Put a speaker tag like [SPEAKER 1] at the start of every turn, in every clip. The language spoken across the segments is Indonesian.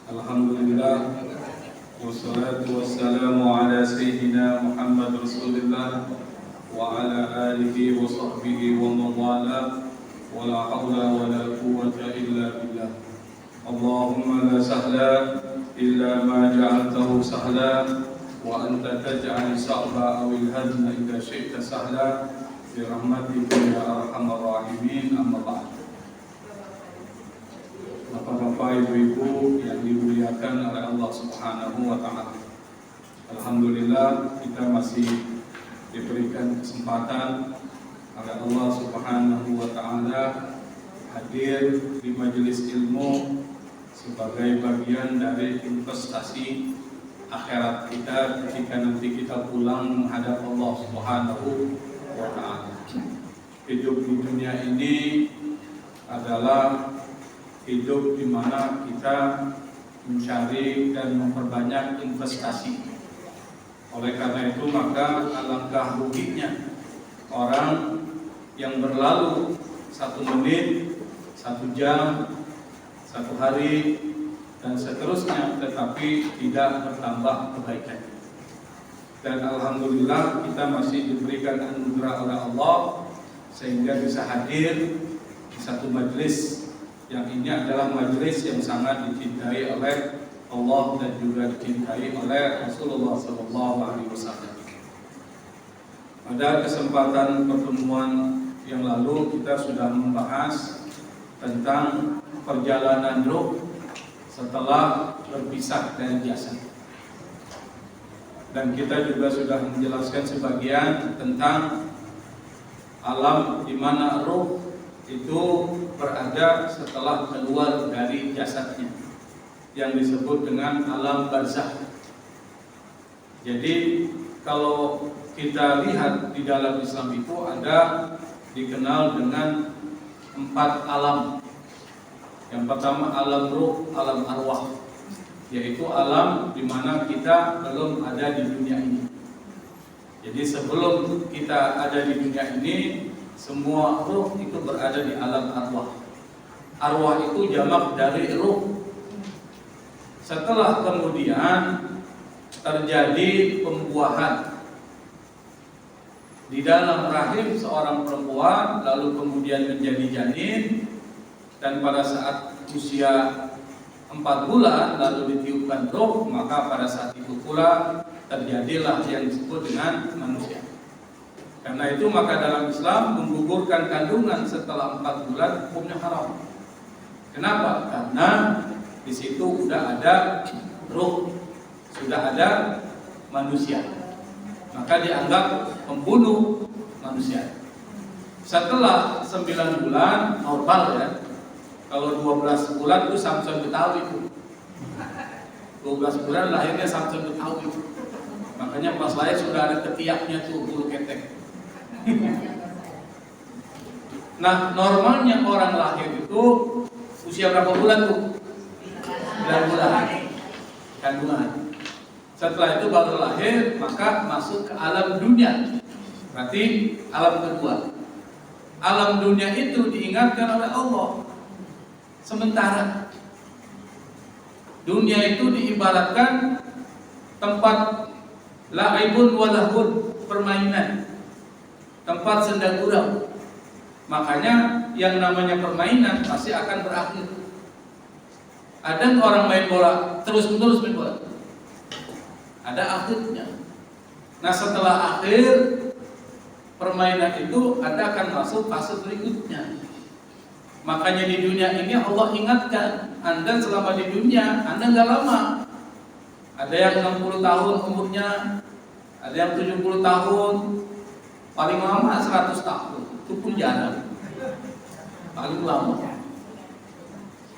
[SPEAKER 1] Alhamdulillah, wassalatu wassalamu ala sayyidina Muhammad Rasulillah wa ala alihi wa sahbihi wa mawala wa la hawla wa la quwwata illa billah. Allahumma la sahla illa ma ja'altahu sahla wa anta taj'al sa'ba awil hazna idha syi'ta sahla bi rahmatika ya arhamar rahimin. Amma ba'd. Bapak-bapak, ibu-ibu yang dimuliakan oleh Allah Subhanahu wa Ta'ala, alhamdulillah kita masih diberikan kesempatan oleh Allah Subhanahu wa Ta'ala hadir di majelis ilmu sebagai bagian dari investasi akhirat kita ketika nanti kita pulang menghadap Allah Subhanahu wa Ta'ala. Hidup di dunia ini adalah hidup di mana kita mencari dan memperbanyak investasi. Oleh karena itu maka alangkah ruginya orang yang berlalu 1 menit, 1 jam, 1 hari dan seterusnya tetapi tidak bertambah kebaikan. Dan alhamdulillah kita masih diberikan anugerah oleh Allah sehingga bisa hadir di satu majelis yang ini adalah majelis yang sangat dicintai oleh Allah dan juga dicintai oleh Rasulullah SAW. Pada kesempatan pertemuan yang lalu kita sudah membahas tentang perjalanan ruh setelah berpisah dari jasad. Dan kita juga sudah menjelaskan sebagian tentang alam di mana ruh itu berada setelah keluar dari jasadnya, yang disebut dengan alam barzakh. Jadi kalau kita lihat di dalam Islam itu ada dikenal dengan 4 alam. Yang pertama alam ruh, alam arwah, yaitu alam di mana kita belum ada di dunia ini. Jadi sebelum kita ada di dunia ini, semua ruh itu berada di alam arwah. Arwah itu jamak dari ruh. Setelah kemudian terjadi pembuahan di dalam rahim seorang perempuan, lalu kemudian menjadi janin, dan pada saat usia 4 bulan lalu ditiupkan ruh, maka pada saat itu pula terjadilah yang disebut dengan manusia. Karena itu maka dalam Islam menggugurkan kandungan setelah 4 bulan hukumnya haram. Kenapa? Karena di situ sudah ada ruh, sudah ada manusia, maka dianggap pembunuh manusia. Setelah 9 bulan normal ya. Kalau 12 bulan itu Samson Betawi itu. 12 bulan lahirnya Samson Betawi. Makanya pas lahir sudah ada ketiaknya tuh, bulu ketek. Nah, normalnya orang lahir itu usia berapa bulan tuh? 9 bulan kandungan. Setelah itu baru lahir, maka masuk ke alam dunia. Berarti alam kedua. Alam dunia itu diingatkan oleh Allah. Sementara dunia itu diibaratkan tempat la'ibun walahun, permainan, tempat senda gurau. Makanya yang namanya permainan pasti akan berakhir. Ada orang main bola terus-menerus main bola, ada akhirnya. Nah setelah akhir permainan itu Anda akan masuk fase berikutnya. Makanya di dunia ini Allah ingatkan Anda selama di dunia Anda nggak lama. Ada yang 60 tahun umurnya, ada yang 70 tahun, paling lama 100 tahun. Itu pun jarang. Paling lama.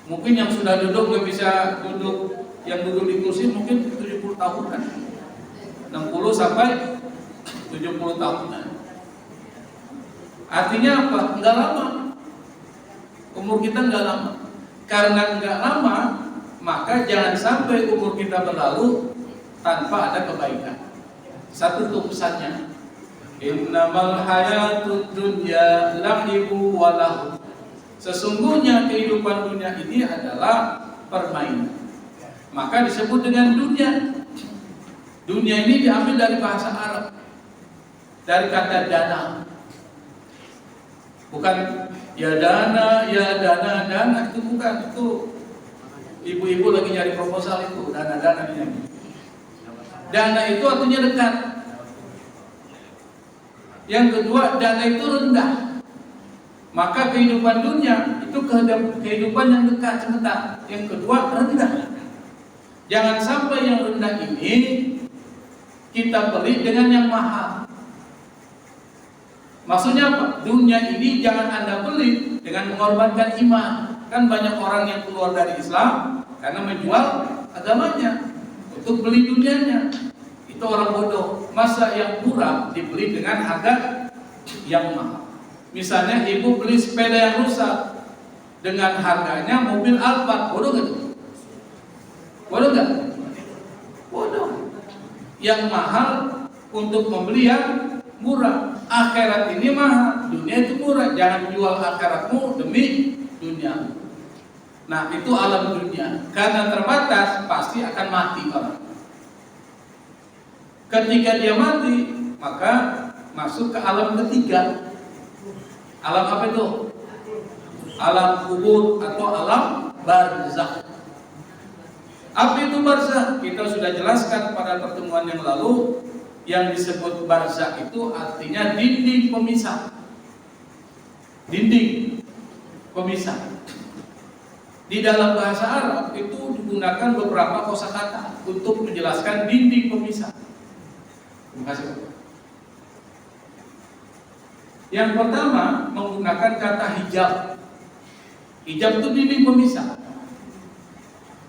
[SPEAKER 1] Mungkin yang sudah duduk nggak bisa duduk, yang duduk di kursi mungkin 70 tahunan, 60 sampai 70 tahunan. Artinya apa? Nggak lama. Umur kita nggak lama. Karena nggak lama, maka jangan sampai umur kita berlalu tanpa ada kebaikan. Satu tuh pesannya. Innamal hayatud dunya la'ibu wa lahu. Sesungguhnya kehidupan dunia ini adalah permainan. maka disebut dengan dunia. Dunia ini diambil dari bahasa Arab, dari kata dana. Bukan ya dana, itu bukan. Itu ibu-ibu lagi nyari proposal itu, dana ini. Dana itu artinya dekat. Yang kedua, dana itu rendah. Maka kehidupan dunia itu kehidupan yang dekat sebentar. Yang kedua, rendah. Jangan sampai yang rendah ini kita beli dengan yang mahal. Maksudnya apa? Dunia ini jangan Anda beli dengan mengorbankan iman. Kan banyak orang yang keluar dari Islam karena menjual agamanya untuk beli dunianya. Itu orang bodoh. Masa yang murah dibeli dengan harga yang mahal. Misalnya ibu beli sepeda yang rusak dengan harganya mobil Alphard, bodoh nggak? Bodoh nggak? Bodoh. Yang mahal untuk membeli yang murah. Akhirat ini mahal, dunia itu murah. Jangan jual akhiratmu demi dunia. Nah, itu alam dunia. Karena terbatas, pasti akan mati orang. Ketika dia mati, maka masuk ke alam ketiga. Alam apa itu? Alam kubur atau alam barzakh. Apa itu barzakh? Kita sudah jelaskan pada pertemuan yang lalu. Yang disebut barzakh itu artinya dinding pemisah. Dinding pemisah. Di dalam bahasa Arab itu digunakan beberapa kosakata untuk menjelaskan dinding pemisah. Terima kasih. Yang pertama menggunakan kata hijab. Hijab itu dinding pemisah.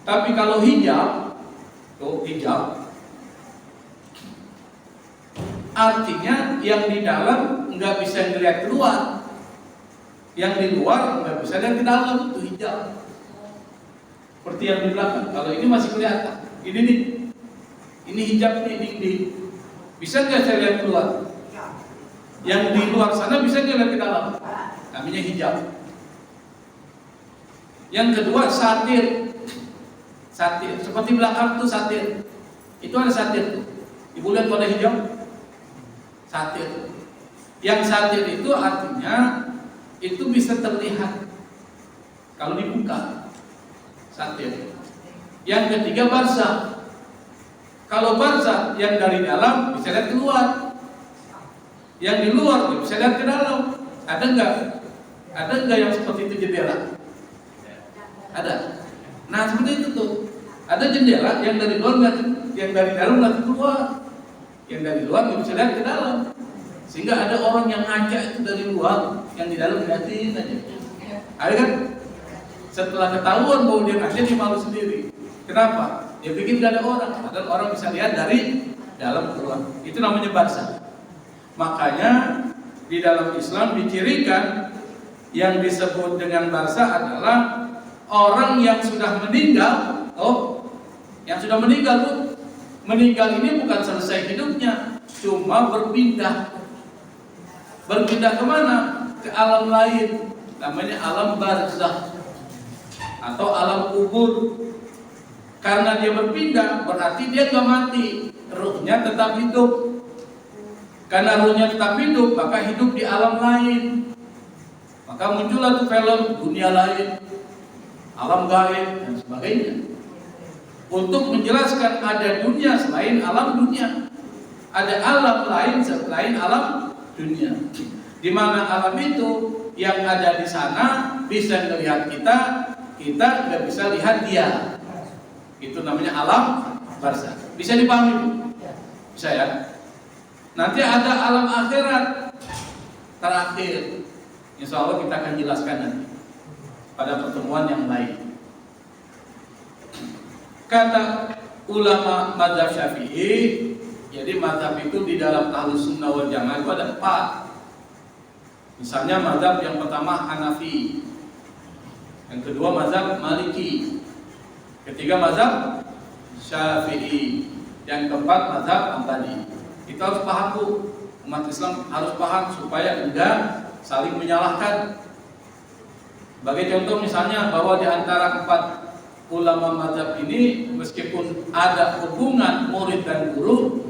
[SPEAKER 1] Tapi kalau hijab, artinya yang di dalam nggak bisa dilihat keluar, yang di luar nggak bisa lihat ke dalam, itu hijab. Seperti yang di belakang. Kalau ini masih kelihatan, ini nih, ini hijab nih dinding. Bisa nggak saya lihat keluar? Yang di luar sana bisa nggak lihat ke dalam? Namanya hijab. Yang kedua satir. Satir, seperti belakang tuh satir. Itu ada satir tuh. Ibu lihat pada hijab? Satir. Yang satir itu artinya itu bisa terlihat kalau dibuka. Satir. Yang ketiga barzakh. Kalau barzakh yang dari dalam bisa lihat keluar, yang di luar bisa lihat ke dalam. Ada enggak? Ada enggak yang seperti itu jendela? Ada. Nah seperti itu tuh. Ada jendela yang dari luar nggak, yang dari dalam nggak keluar, yang dari luar nggak bisa lihat ke dalam. Sehingga ada orang yang ngaca itu dari luar, yang di dalam lihatin aja. Ada kan? Setelah ketahuan bahwa dia ngaca, dia malu sendiri. Kenapa? Dia pikir nggak ada orang, padahal orang bisa lihat dari dalam keluar. Itu namanya barzakh. Makanya di dalam Islam dicirikan yang disebut dengan barzakh adalah orang yang sudah meninggal. Yang sudah meninggal pun, meninggal ini bukan selesai hidupnya, cuma berpindah. Berpindah kemana? Ke alam lain, namanya alam barzakh atau alam kubur. Karena dia berpindah, berarti dia gak mati, ruhnya tetap hidup. Karena ruhnya tetap hidup, maka hidup di alam lain. Maka muncullah tuh film dunia lain, alam gaib dan sebagainya. Untuk menjelaskan ada dunia selain alam dunia, ada alam lain selain alam dunia. Di mana alam itu yang ada di sana bisa melihat kita, kita nggak bisa lihat dia. Itu namanya alam barzakh. Bisa dipahami? Bisa ya? Nanti ada alam akhirat terakhir. Insya Allah kita akan jelaskan nanti pada pertemuan yang lain. Kata ulama mazhab Syafi'i, jadi mazhab itu di dalam Ahlus Sunnah wal Jamaah itu ada 4. Misalnya mazhab yang pertama Hanafi, yang kedua mazhab Maliki, ketiga mazhab Syafi'i, yang keempat mazhab Hambali. Kita harus paham tuh, umat Islam harus paham supaya enggak saling menyalahkan. Sebagai contoh misalnya bahwa di antara 4 ulama mazhab ini meskipun ada hubungan murid dan guru.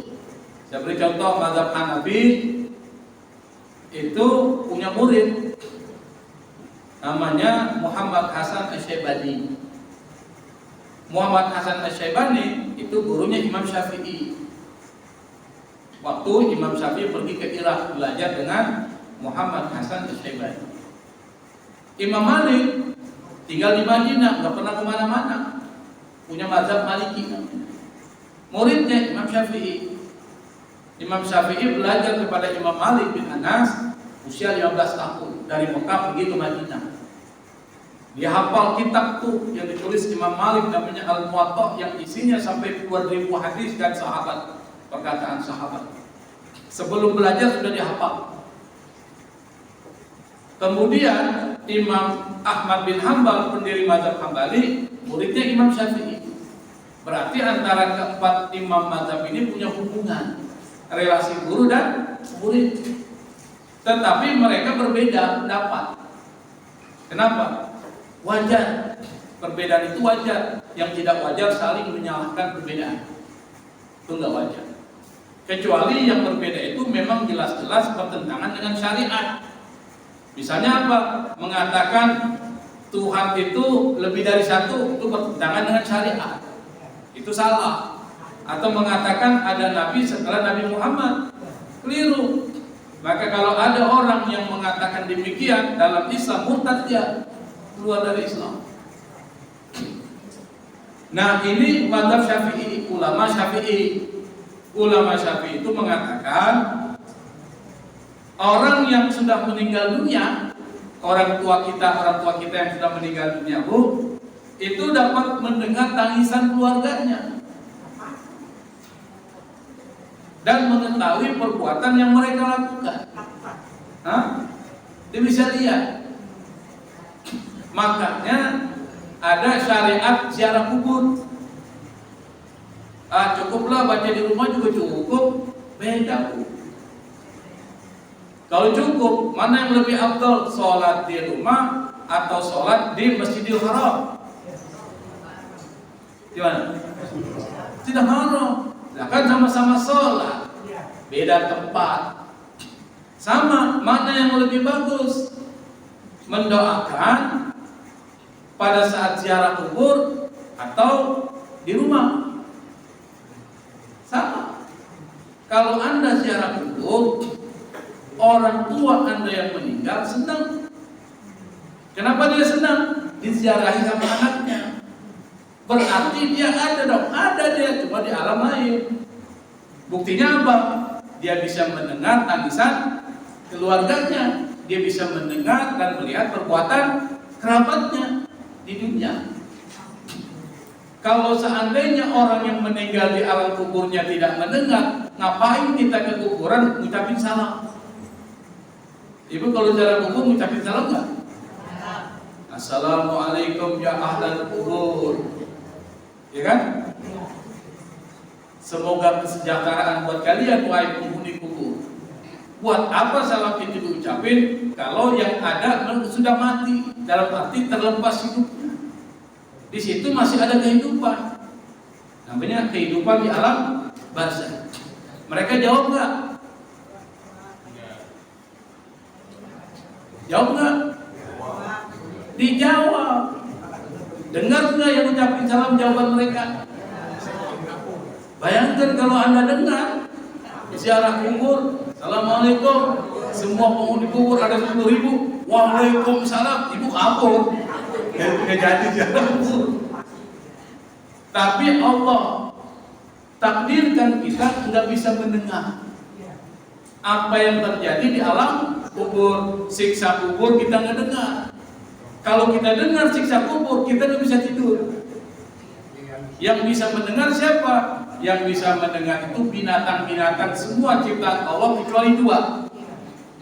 [SPEAKER 1] Saya beri contoh mazhab Hanafi itu punya murid namanya Muhammad Hasan Asy-Syaibani. Muhammad Hasan Asy-Syaibani itu gurunya Imam Syafi'i. Waktu Imam Syafi'i pergi ke Irak belajar dengan Muhammad Hasan Asy-Syaibani. Imam Malik tinggal di Madinah, nggak pernah kemana-mana. Punya mazhab Maliki. Muridnya Imam Syafi'i. Imam Syafi'i belajar kepada Imam Malik bin Anas usia 15 tahun dari Mekah pergi ke Madinah. Dia hafal kitab tuh yang ditulis Imam Malik namanya Al-Muwatta yang isinya sampai 2000 hadis dan sahabat, perkataan sahabat. Sebelum belajar sudah dihafal. Kemudian Imam Ahmad bin Hanbal pendiri mazhab Hambali, muridnya Imam Syafi'i. Berarti antara keempat imam mazhab ini punya hubungan relasi guru dan murid. Tetapi mereka berbeda pendapat. Kenapa? Wajar. Perbedaan itu wajar. Yang tidak wajar saling menyalahkan perbedaan. Itu enggak wajar. Kecuali yang berbeda itu memang jelas-jelas bertentangan dengan syariat. Misalnya apa? Mengatakan Tuhan itu lebih dari satu, itu bertentangan dengan syariat. Itu salah. Atau mengatakan ada nabi setelah Nabi Muhammad, keliru. Maka kalau ada orang yang mengatakan demikian dalam Islam, murtad dia, keluar dari Islam. Nah, ini mazhab Syafi'i, ulama Syafi'i. Ulama Syafi'i itu mengatakan orang yang sudah meninggal dunia, orang tua kita yang sudah meninggal dunia, Bu, itu dapat mendengar tangisan keluarganya dan mengetahui perbuatan yang mereka lakukan. Dia bisa lihat. Makanya ada syariat ziarah kubur. Cukuplah baca di rumah juga cukup. Beda, Bu. Kalau cukup, mana yang lebih afdal? Sholat di rumah atau sholat di Masjidil Haram? Gimana? Tidak haram. Kan sama-sama sholat, beda tempat. Sama, mana yang lebih bagus? Mendoakan pada saat ziarah kubur atau di rumah? Sama. Kalau Anda ziarah kubur, orang tua Anda yang meninggal senang. Kenapa dia senang? Diziarahi sama anaknya. Berarti dia ada dong, ada dia, cuma di alam lain. Buktinya apa? Dia bisa mendengar tangisan keluarganya, dia bisa mendengar dan melihat perbuatan kerabatnya di dunia. Kalau seandainya orang yang meninggal di alam kuburnya tidak mendengar, ngapain kita ke kuburan ngucapin salam? Ibu kalau ziarah kubur ngucapin salam nggak? Assalamualaikum ya ahlal kubur. Ya kan? Semoga kesejahteraan buat kalian wahai penghuni kubur. Buat apa salam itu diucapin kalau yang ada sudah mati, dalam arti terlepas hidupnya. Di situ masih ada kehidupan. Namanya kehidupan di alam barzakh. Mereka jawab nggak? Jawab nggak? Dijawab. Dengar nggak yang ucapin salam jawaban mereka? Bayangkan kalau Anda dengar ziarah kubur, Assalamualaikum, semua penghuni kubur ada 10.000, Waalaikumsalam, ibu kabur. Nggak jadi ziarah kubur. Tapi Allah takdirkan kita nggak bisa mendengar apa yang terjadi di alam kubur, siksa kubur kita nggak dengar. Kalau kita dengar siksa kubur, kita nggak bisa tidur. Yang bisa mendengar siapa? Yang bisa mendengar itu binatang-binatang semua ciptaan Allah kecuali 2,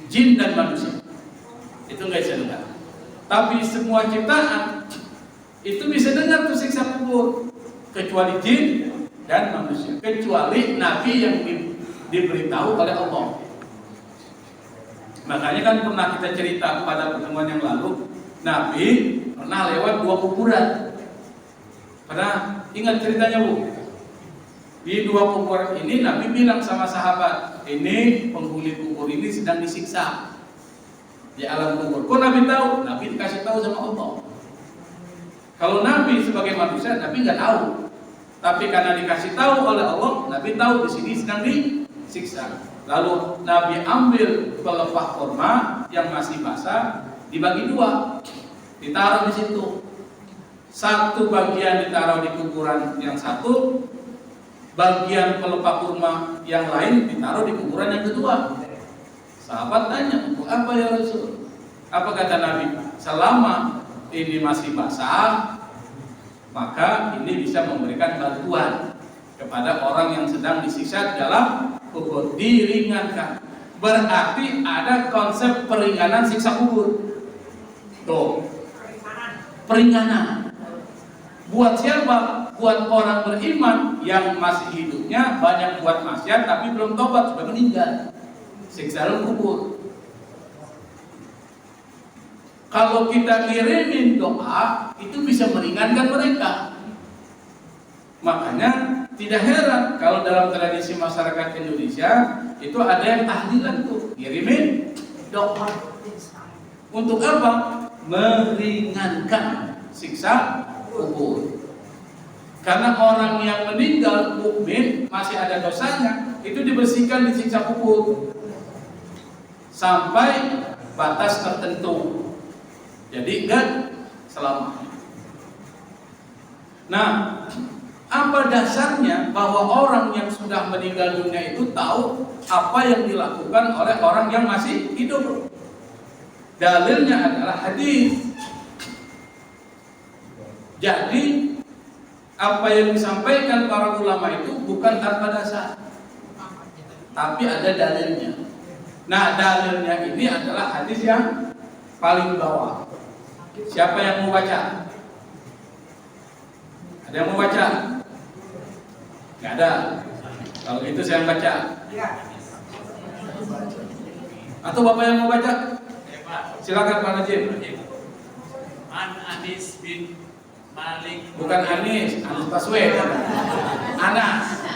[SPEAKER 1] jin dan manusia. Itu nggak bisa dengar. Tapi semua ciptaan itu bisa dengar tuh siksa kubur, kecuali jin dan manusia, kecuali Nabi yang diberitahu oleh Allah. Makanya kan pernah kita cerita pada pertemuan yang lalu, Nabi pernah lewat 2 kuburan. Karena ingat ceritanya Bu, di dua kuburan ini Nabi bilang sama sahabat, ini penghuni kubur ini sedang disiksa di alam kubur. Kok Nabi tahu? Nabi dikasih tahu sama Allah. Kalau Nabi sebagai manusia, Nabi nggak tahu. Tapi karena dikasih tahu oleh Allah, Nabi tahu di sini sedang disiksa. Lalu Nabi ambil pelepah kurma yang masih basah, dibagi dua, ditaruh di situ. Satu bagian ditaruh di kuburan yang satu, bagian pelepah kurma yang lain ditaruh di kuburan yang kedua. Sahabat tanya, untuk apa ya Rasul? Apa kata Nabi? Selama ini masih basah, maka ini bisa memberikan bantuan kepada orang yang sedang disiksa dalam kubur, diringankan. Berarti ada konsep peringanan siksa kubur. Tuh, peringanan. Buat siapa? Buat orang beriman yang masih hidupnya banyak buat maksiat tapi belum tobat, sudah meninggal. Siksa dalam kubur. Kalau kita kirimin doa, itu bisa meringankan mereka. Makanya tidak heran kalau dalam tradisi masyarakat Indonesia itu ada yang tahlilan tuh, kirimin doa. Untuk apa? Meringankan siksa kubur. Karena orang yang meninggal mukmin masih ada dosanya, itu dibersihkan di siksa kubur sampai batas tertentu. Jadi enggak selamanya. Nah, apa dasarnya bahwa orang yang sudah meninggal dunia itu tahu apa yang dilakukan oleh orang yang masih hidup? Dalilnya adalah hadis. Jadi apa yang disampaikan para ulama itu bukan tanpa dasar, tapi ada dalilnya. Nah, dalilnya ini adalah hadis yang paling bawah. Siapa yang mau baca? Ada yang mau baca? Gak ada. Kalau gitu saya yang baca. Atau Bapak yang mau baca? Silakan Pak Najib.
[SPEAKER 2] An Anis bin Malik.
[SPEAKER 1] Bukan Anis Baswedan. Anas.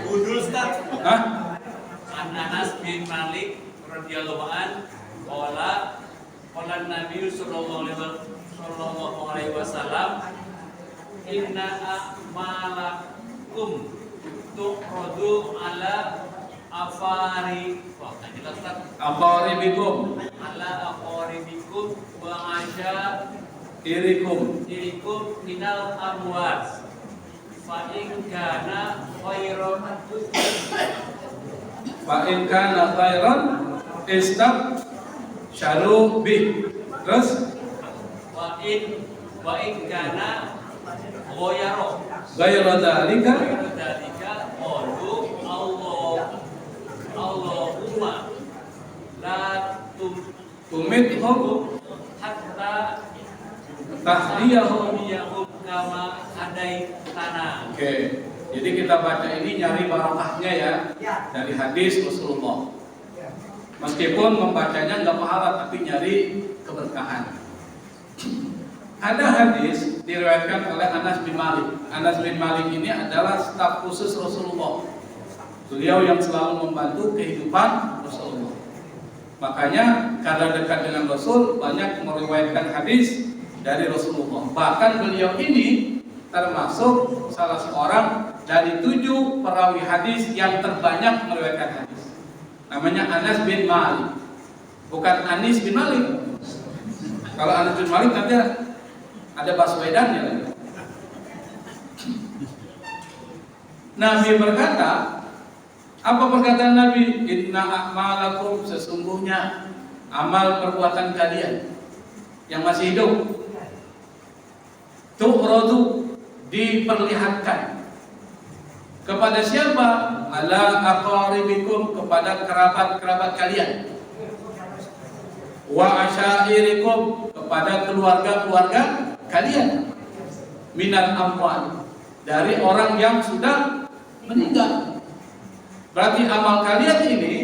[SPEAKER 2] Budul Ustaz.
[SPEAKER 1] Hah?
[SPEAKER 2] An Anas bin Malik radhiyallahu an qala Nabi sallallahu alaihi wasallam inna a'malakum tu'radu ala
[SPEAKER 1] Aqaribikum
[SPEAKER 2] ala aqaribikum wa asya
[SPEAKER 1] irikum
[SPEAKER 2] minal amwat fa in kana
[SPEAKER 1] khairan istab syaru bih. Terus
[SPEAKER 2] wa in kana
[SPEAKER 1] ghayra dzalika
[SPEAKER 2] qalu Allahumma la
[SPEAKER 1] tumithum
[SPEAKER 2] hatta
[SPEAKER 1] tahdiyahum.
[SPEAKER 2] kama hadaitana.
[SPEAKER 1] Oke, jadi kita baca ini nyari barokahnya ya dari hadis Rasulullah. Meskipun membacanya nggak pahala, tapi nyari keberkahan. Ada hadis diriwayatkan oleh Anas bin Malik. Anas bin Malik ini adalah staf khusus Rasulullah. Beliau yang selalu membantu kehidupan Rasulullah. Makanya karena dekat dengan Rasul, banyak meriwayatkan hadis dari Rasulullah. Bahkan beliau ini termasuk salah seorang dari 7 perawi hadis yang terbanyak meriwayatkan hadis. Namanya Anas bin Malik, bukan Anis bin Malik. Kalau Anas bin Malik nanti ada Baswedannya lagi. Nabi berkata, apa perkataan Nabi? Inna a'malakum, sesungguhnya amal perbuatan kalian yang masih hidup, tu'radu, diperlihatkan kepada siapa? Ala aqaribikum, kepada kerabat-kerabat kalian, wa asyairikum, kepada keluarga-keluarga kalian, minal amwal, dari orang yang sudah meninggal. Berarti amal kalian ini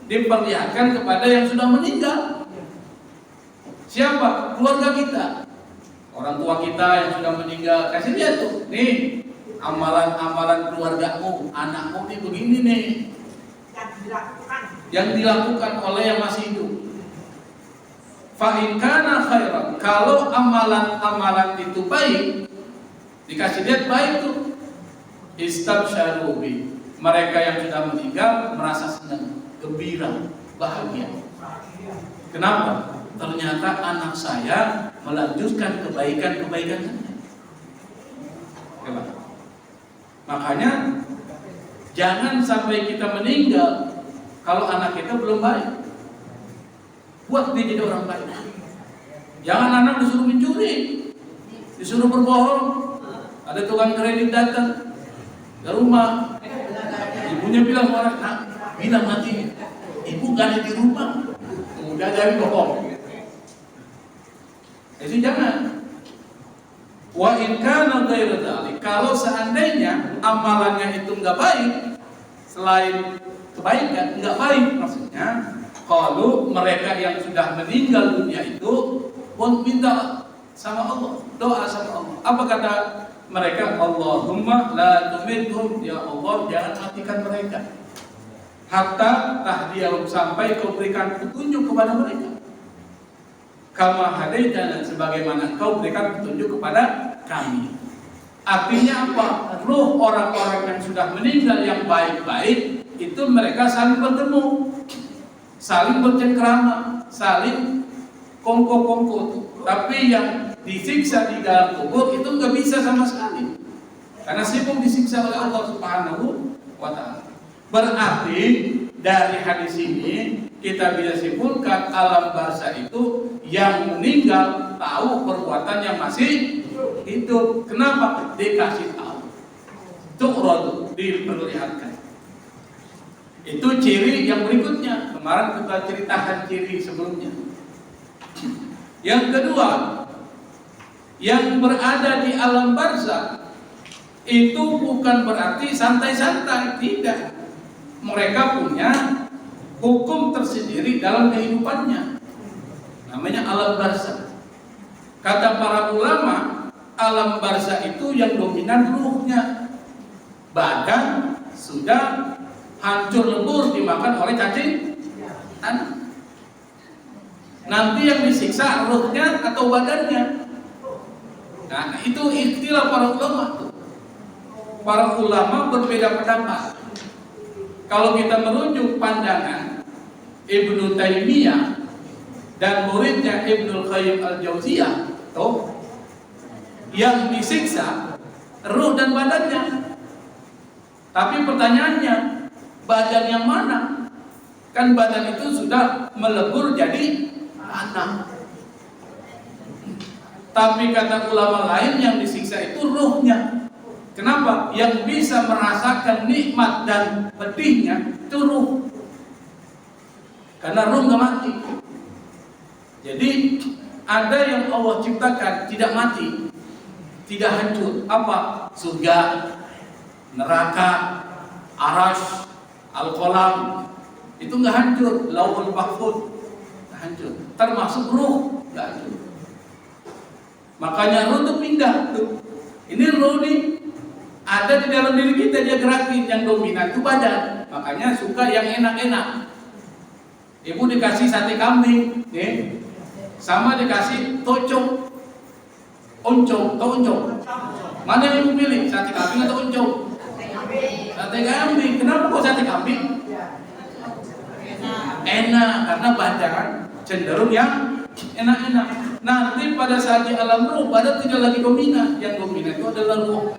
[SPEAKER 1] diperlihatkan kepada yang sudah meninggal. Siapa? Keluarga kita. Orang tua kita yang sudah meninggal, kasih lihat tuh, nih amalan-amalan keluargamu, anakmu nih begini nih, yang dilakukan oleh yang masih hidup. Fa in kana khairan, kalau amalan-amalan itu baik, dikasih lihat baik tuh, istabsyaru bi, mereka yang sudah meninggal merasa senang, gembira, bahagia. Kenapa? Ternyata anak saya melanjutkan kebaikan-kebaikan saya. Hebat. Makanya jangan sampai kita meninggal kalau anak kita belum baik. Buat dia jadi orang baik. Jangan anak disuruh mencuri, disuruh berbohong. Ada tukang kredit datang ke rumah, ibunya bilang orang, nah, bilang nanti ibu gak ada di rumah, udah dari bohong. Jadi jangan. Wa in kana ghairu dzalik, kalau seandainya amalannya itu enggak baik, selain kebaikan enggak baik maksudnya, kalau mereka yang sudah meninggal dunia itu pun minta sama Allah, doa sama Allah. Apa kata mereka? Allahumma la tumidhum, ya Allah jangan matikan mereka. Hatta tahdiyahum, sampai kau berikan petunjuk kepada mereka. Kama hadaitana, sebagaimana kau berikan petunjuk kepada kami. Artinya apa? Ruh orang-orang yang sudah meninggal yang baik-baik itu mereka saling bertemu, saling bercengkrama, saling kongko-kongko. Tapi yang disiksa di dalam kubur itu nggak bisa sama sekali, karena sibuk disiksa oleh Allah Subhanahu wa Ta'ala. Berarti dari hadis ini kita bisa simpulkan alam barzah itu yang meninggal tahu perbuatan yang masih hidup. Kenapa? Dikasih tahu. Tu'radu, diperlihatkan. Itu ciri yang berikutnya. Kemarin kita ceritakan ciri sebelumnya. Yang kedua, yang berada di alam barzah itu bukan berarti santai-santai, tidak. Mereka punya hukum tersendiri dalam kehidupannya, namanya alam barzah. Kata para ulama, alam barzah itu yang dominan ruhnya. Badan sudah hancur lebur dimakan oleh cacing tanah. Nanti yang disiksa ruhnya atau badannya. Nah, itu istilah para ulama. Para ulama berbeda pendapat. Kalau kita merujuk pandangan Ibnu Taimiyah dan muridnya Ibnu Qayyim al-Jauziyah, yang disiksa ruh dan badannya. Tapi pertanyaannya, badan yang mana? Kan badan itu sudah melebur jadi tanah. Tapi kata ulama lain yang disiksa itu ruhnya. Kenapa? Yang bisa merasakan nikmat dan pedihnya itu ruh. Karena ruh gak mati. Jadi ada yang Allah ciptakan tidak mati, tidak hancur. Apa? Surga, neraka, arash, al-qalam, itu gak hancur. Lauhul mahfuz gak hancur. Termasuk ruh gak hancur. Makanya ruh itu pindah tuh. Ini ruh nih ada di dalam diri kita, dia gerakin. Yang dominan itu badan. Makanya suka yang enak-enak. Ibu dikasih sate kambing, nih, sama dikasih tocong, oncom, atau oncom. Mana yang ibu pilih? Sate kambing atau oncom? Sate kambing. Kenapa kok sate kambing? Enak, karena badan cenderung yang enak-enak. Nanti pada saat di alam ruh, badan tidak lagi dominan. Yang dominan itu adalah ruh.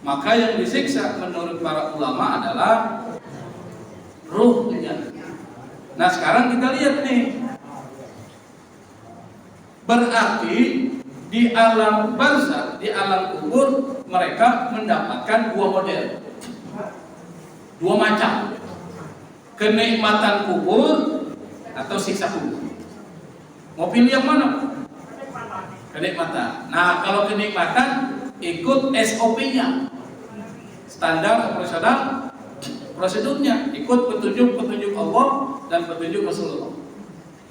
[SPEAKER 1] Maka yang disiksa menurut para ulama adalah ruhnya. Nah sekarang kita lihat nih, berarti di alam barzah, di alam kubur mereka mendapatkan dua model, dua macam, kenikmatan kubur atau siksa kubur. Mau pilih yang mana? Kenikmatan. Nah kalau kenikmatan ikut SOP-nya, standar operasional prosedurnya, ikut petunjuk Allah dan petunjuk Rasulullah.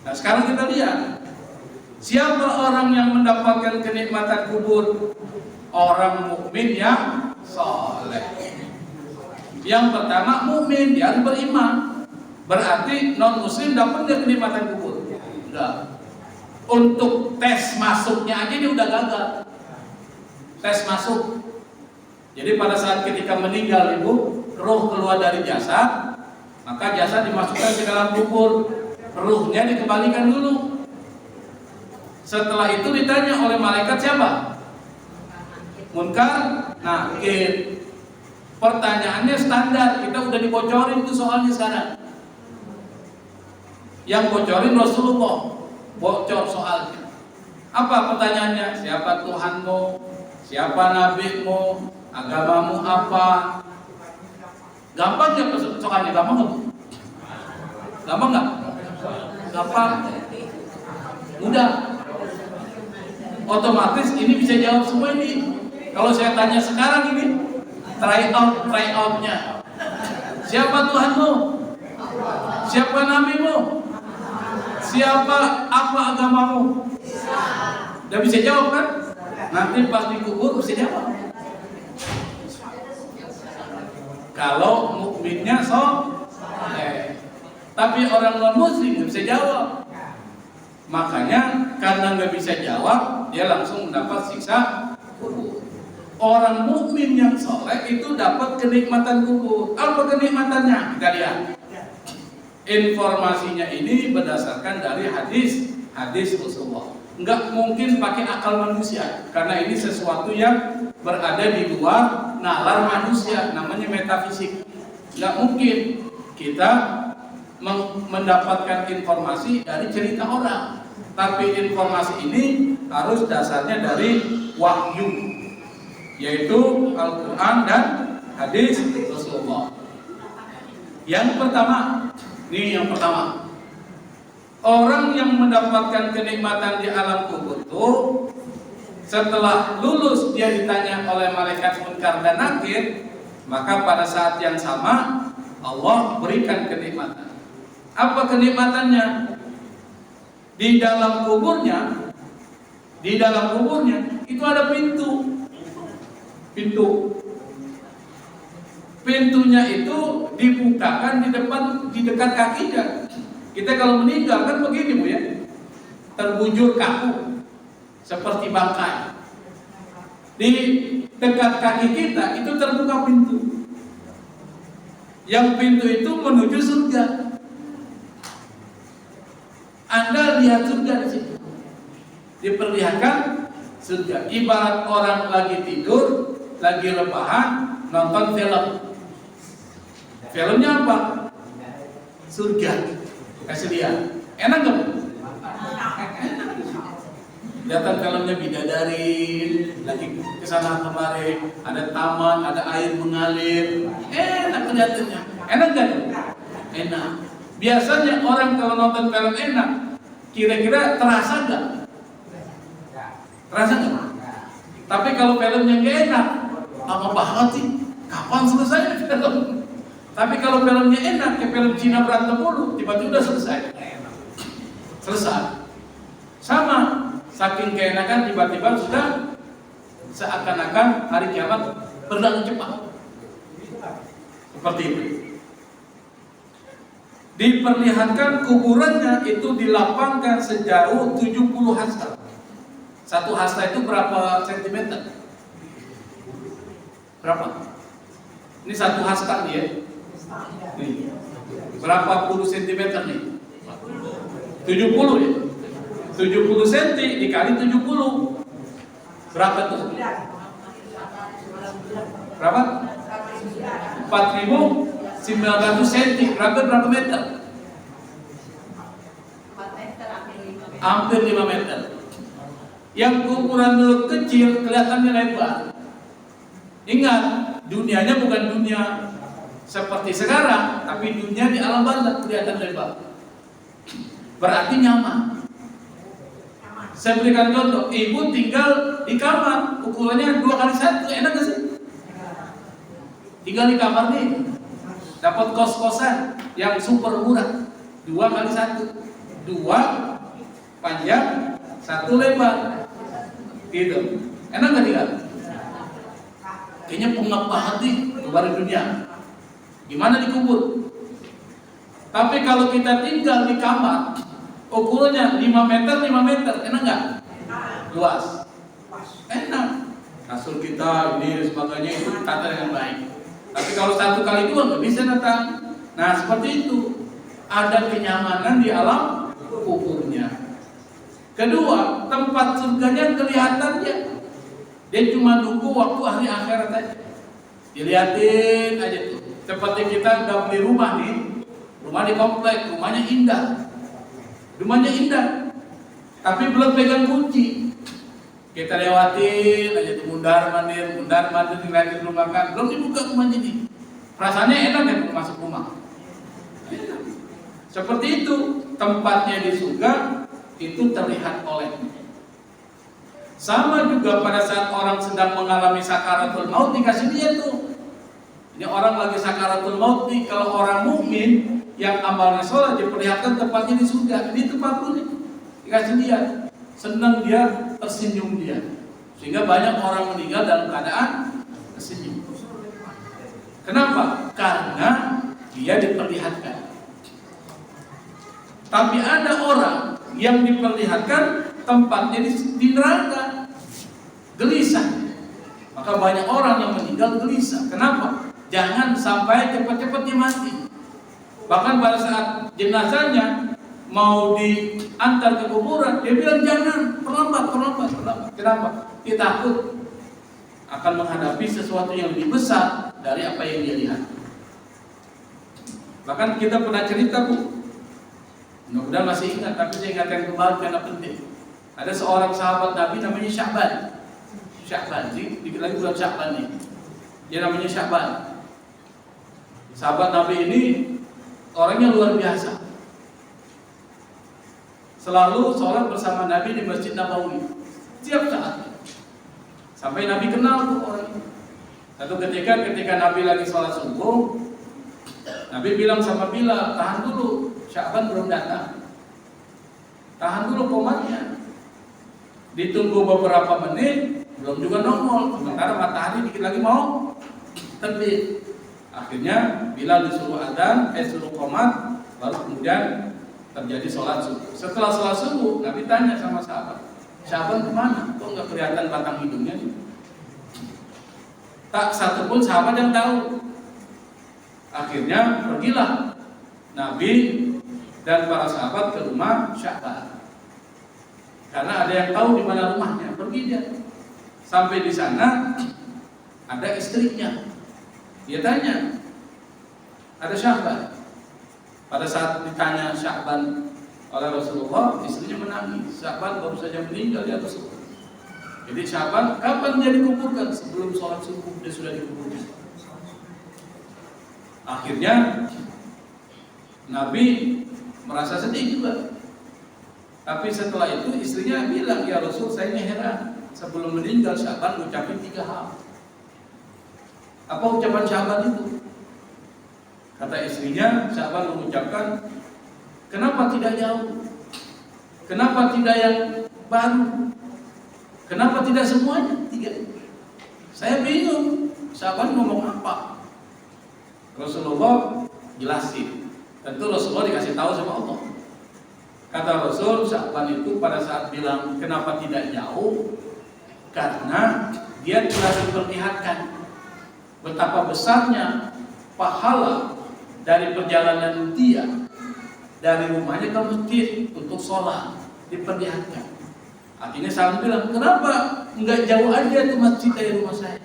[SPEAKER 1] Nah sekarang kita lihat Siapa orang yang mendapatkan kenikmatan kubur? Orang mukmin yang soleh. Yang pertama mukmin, dia harus beriman. Berarti non muslim dapat nggak kenikmatan kubur? Enggak. Untuk tes masuknya aja dia udah gagal. Tes masuk. Jadi pada saat ketika meninggal ibu, roh keluar dari jasad, maka jasad dimasukkan ke dalam kubur, ruhnya dikembalikan dulu. Setelah itu ditanya oleh malaikat siapa? Munkar, Nakir. Pertanyaannya standar, kita udah dibocorin tuh soalnya sekarang. Yang bocorin Rasulullah, bocor soalnya. Apa pertanyaannya? Siapa Tuhanmu? Siapa nabimu? Agamamu apa? Gampang ya soalnya, gampang nggak? Gampang nggak? Gampang. Mudah. Otomatis ini bisa jawab semua ini. Kalau saya tanya sekarang ini, try outnya. Siapa Tuhanmu? Siapa nabimu? Siapa apa agamamu? Udah bisa jawab kan? Nanti pas dikubur bisa jawab. Kalau mukminnya tapi orang non muslim nggak bisa jawab. Makanya karena nggak bisa jawab, dia langsung mendapat siksa kubur. Orang mukmin yang soleh itu dapat kenikmatan kubur. Apa kenikmatannya? Kita lihat. Informasinya ini berdasarkan dari hadis Rasulullah. Nggak mungkin pakai akal manusia, karena ini sesuatu yang berada di luar nalar manusia, namanya metafisik. Nggak mungkin kita mendapatkan informasi dari cerita orang, tapi informasi ini harus dasarnya dari wahyu, yaitu Al-Quran dan hadis Rasulullah. Yang pertama, orang yang mendapatkan kenikmatan di alam kubur itu setelah lulus dia ditanya oleh malaikat Munkar dan Nakir, maka pada saat yang sama Allah berikan kenikmatan. Apa kenikmatannya? Di dalam kuburnya itu ada pintunya itu dibukakan di dekat kakinya. Kita kalau meninggal kan begini Bu ya, terbujur kaku seperti bangkai. Di dekat kaki kita itu terbuka pintu. Yang pintu itu menuju surga. Anda lihat surga di situ. Diperlihatkan surga. Ibarat orang lagi tidur, lagi rebahan, nonton film. Filmnya apa? Surga. Kasih lihat. Enak nggak? Lihatkan filmnya bidadari, lagi kesana kemari, ada taman, ada air mengalir. Enak kelihatannya. Enak nggak? Enak. Biasanya orang kalau nonton film enak, kira-kira terasa nggak? Terasa nggak? Tapi kalau filmnya nggak enak, lama banget sih. Kapan selesai film? Tapi kalau filmnya enak, kayak film Cina berantem mulu, tiba-tiba selesai. Selesai. Sama, saking keenakan tiba-tiba sudah seakan-akan hari kiamat berlalu cepat. Seperti itu. Diperlihatkan kuburannya itu dilapangkan sejauh 70 hasta. Satu hasta itu berapa sentimeter? Berapa? Ini satu hasta nih ya. Nih. Berapa puluh sentimeter nih? 70 ya. 70 cm dikali 70. Berapa tuh? Berapa? 4.900 cm. Berapa meter? Hampir 5 meter. Yang ukuran dulu kecil kelihatannya lebar. Ingat, dunianya bukan dunia seperti sekarang, tapi dunia di alam barzakh kelihatan lebar. Berarti nyaman. Saya berikan contoh, ibu tinggal di kamar, ukurannya 2x1, enak gak sih? Tinggal di kamar nih, dapat kos-kosan yang super murah, 2x1, 2 panjang, 1 satu lebar. Gitu. Enak nggak tinggal? Kayaknya pengap banget nih keluar dunia. Gimana dikubur? Tapi kalau kita tinggal di kamar, ukurannya 5 meter, 5 meter, enak nggak? Luas. Enak. Kasur kita ini sebagainya itu tata dengan baik. Tapi kalau 1 kali 2 nggak bisa datang. Nah seperti itu. Ada kenyamanan di alam kuburnya. Kedua, tempat surganya kelihatannya. Dia cuma nunggu waktu hari akhirat aja. Dilihatin aja tuh. Seperti kita udah beli rumah nih. Rumah di komplek, rumahnya indah. Rumahnya indah. Tapi belum pegang kunci. Kita lewatin aja tuh mundar mandir ngeliatin rumah kan. Belum dibuka rumahnya nih. Perasaannya enak ya masuk rumah. Enak. Seperti itu, tempatnya di surga itu terlihat olehnya. Sama juga pada saat orang sedang mengalami sakaratul maut dikasih dia tuh. Ini orang lagi sakaratul maut nih, kalau orang mukmin yang amalnya sholat diperlihatkan tempatnya di surga. Ini tempat lu nih, dikasih dia. Senang dia, tersenyum dia. Sehingga banyak orang meninggal dalam keadaan tersenyum. Kenapa? Karena dia diperlihatkan. Tapi ada orang yang diperlihatkan tempatnya di neraka, gelisah. Maka banyak orang yang meninggal gelisah. Kenapa? Jangan sampai cepat-cepat dia mati. Bahkan pada saat jenazahnya mau diantar ke kuburan, dia bilang jangan, perlambat. Kenapa? Dia takut akan menghadapi sesuatu yang lebih besar dari apa yang dia lihat. Bahkan kita pernah cerita, Bu. Mudah-mudahan masih ingat, tapi saya ingatkan kembali karena penting. Ada seorang sahabat Nabi namanya Sya'ban. Dikit lagi bulan Sya'ban nih. Dia namanya Sya'ban. Sahabat Nabi ini orangnya luar biasa. Selalu sholat bersama Nabi di Masjid Nabawi. Setiap saat. Sampai Nabi kenal tuh orang ini. Satu ketika Nabi lagi sholat subuh, Nabi bilang sama Bilal, tahan dulu. Sya'ban belum datang. Tahan dulu komatnya. Ditunggu beberapa menit, belum juga nongol. Sementara matahari dikit lagi mau terbit. Akhirnya Bilal disuruh adzan, suruh qomat, baru kemudian terjadi sholat subuh. Setelah sholat subuh, Nabi tanya sama sahabat, Sya'ban kemana? Kok nggak kelihatan batang hidungnya? Tak satu pun sahabat yang tahu. Akhirnya pergilah Nabi dan para sahabat ke rumah Sya'ban. Karena ada yang tahu di mana rumahnya, pergi dia. Sampai di sana ada istrinya. Dia tanya, ada Sya'ban. Pada saat ditanya Sya'ban oleh Rasulullah, istrinya menangis. Sya'ban baru saja meninggal ya Rasulullah. Jadi Sya'ban kapan dia dikuburkan? Sebelum sholat subuh dia sudah dikuburkan. Akhirnya Nabi merasa sedih juga. Tapi setelah itu istrinya bilang, ya Rasul, saya ini heran. Sebelum meninggal Sya'ban ucapin 3 hal. Apa ucapan Sya'ban itu? Kata istrinya, Sya'ban mengucapkan, kenapa tidak jauh? Kenapa tidak yang baru? Kenapa tidak semuanya? 3. Saya bingung. Sya'ban ngomong apa? Rasulullah jelasin. Tentu Rasulullah dikasih tahu sama Allah. Kata Rasul, Sya'ban itu pada saat bilang kenapa tidak jauh, karena dia telah diperlihatkan betapa besarnya pahala dari perjalanan dia dari rumahnya ke masjid untuk sholat, diperlihatkan. Akhirnya Sya'ban bilang, kenapa enggak jauh aja tuh masjid dari rumah saya?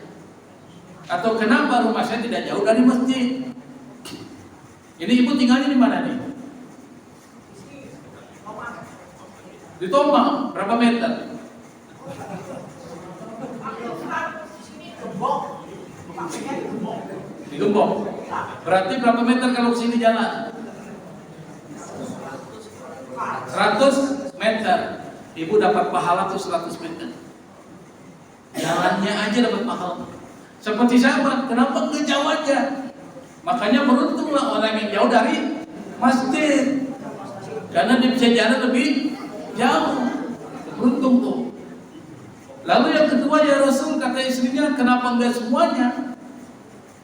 [SPEAKER 1] Atau kenapa rumah saya tidak jauh dari masjid? Ini ibu tinggalnya di mana nih? Di Tomang, berapa meter? Di Gembok. Berarti berapa meter kalau kesini jalan? 100 meter. Ibu dapat pahala tuh 100 meter. Jalannya aja dapat pahala. Seperti sahabat, kenapa enggak jauh aja? Makanya beruntunglah orang yang jauh dari masjid. Karena dia bisa jalan lebih jauh. beruntung tuh. Lalu yang kedua, ya Rasul, kata istrinya, kenapa enggak semuanya?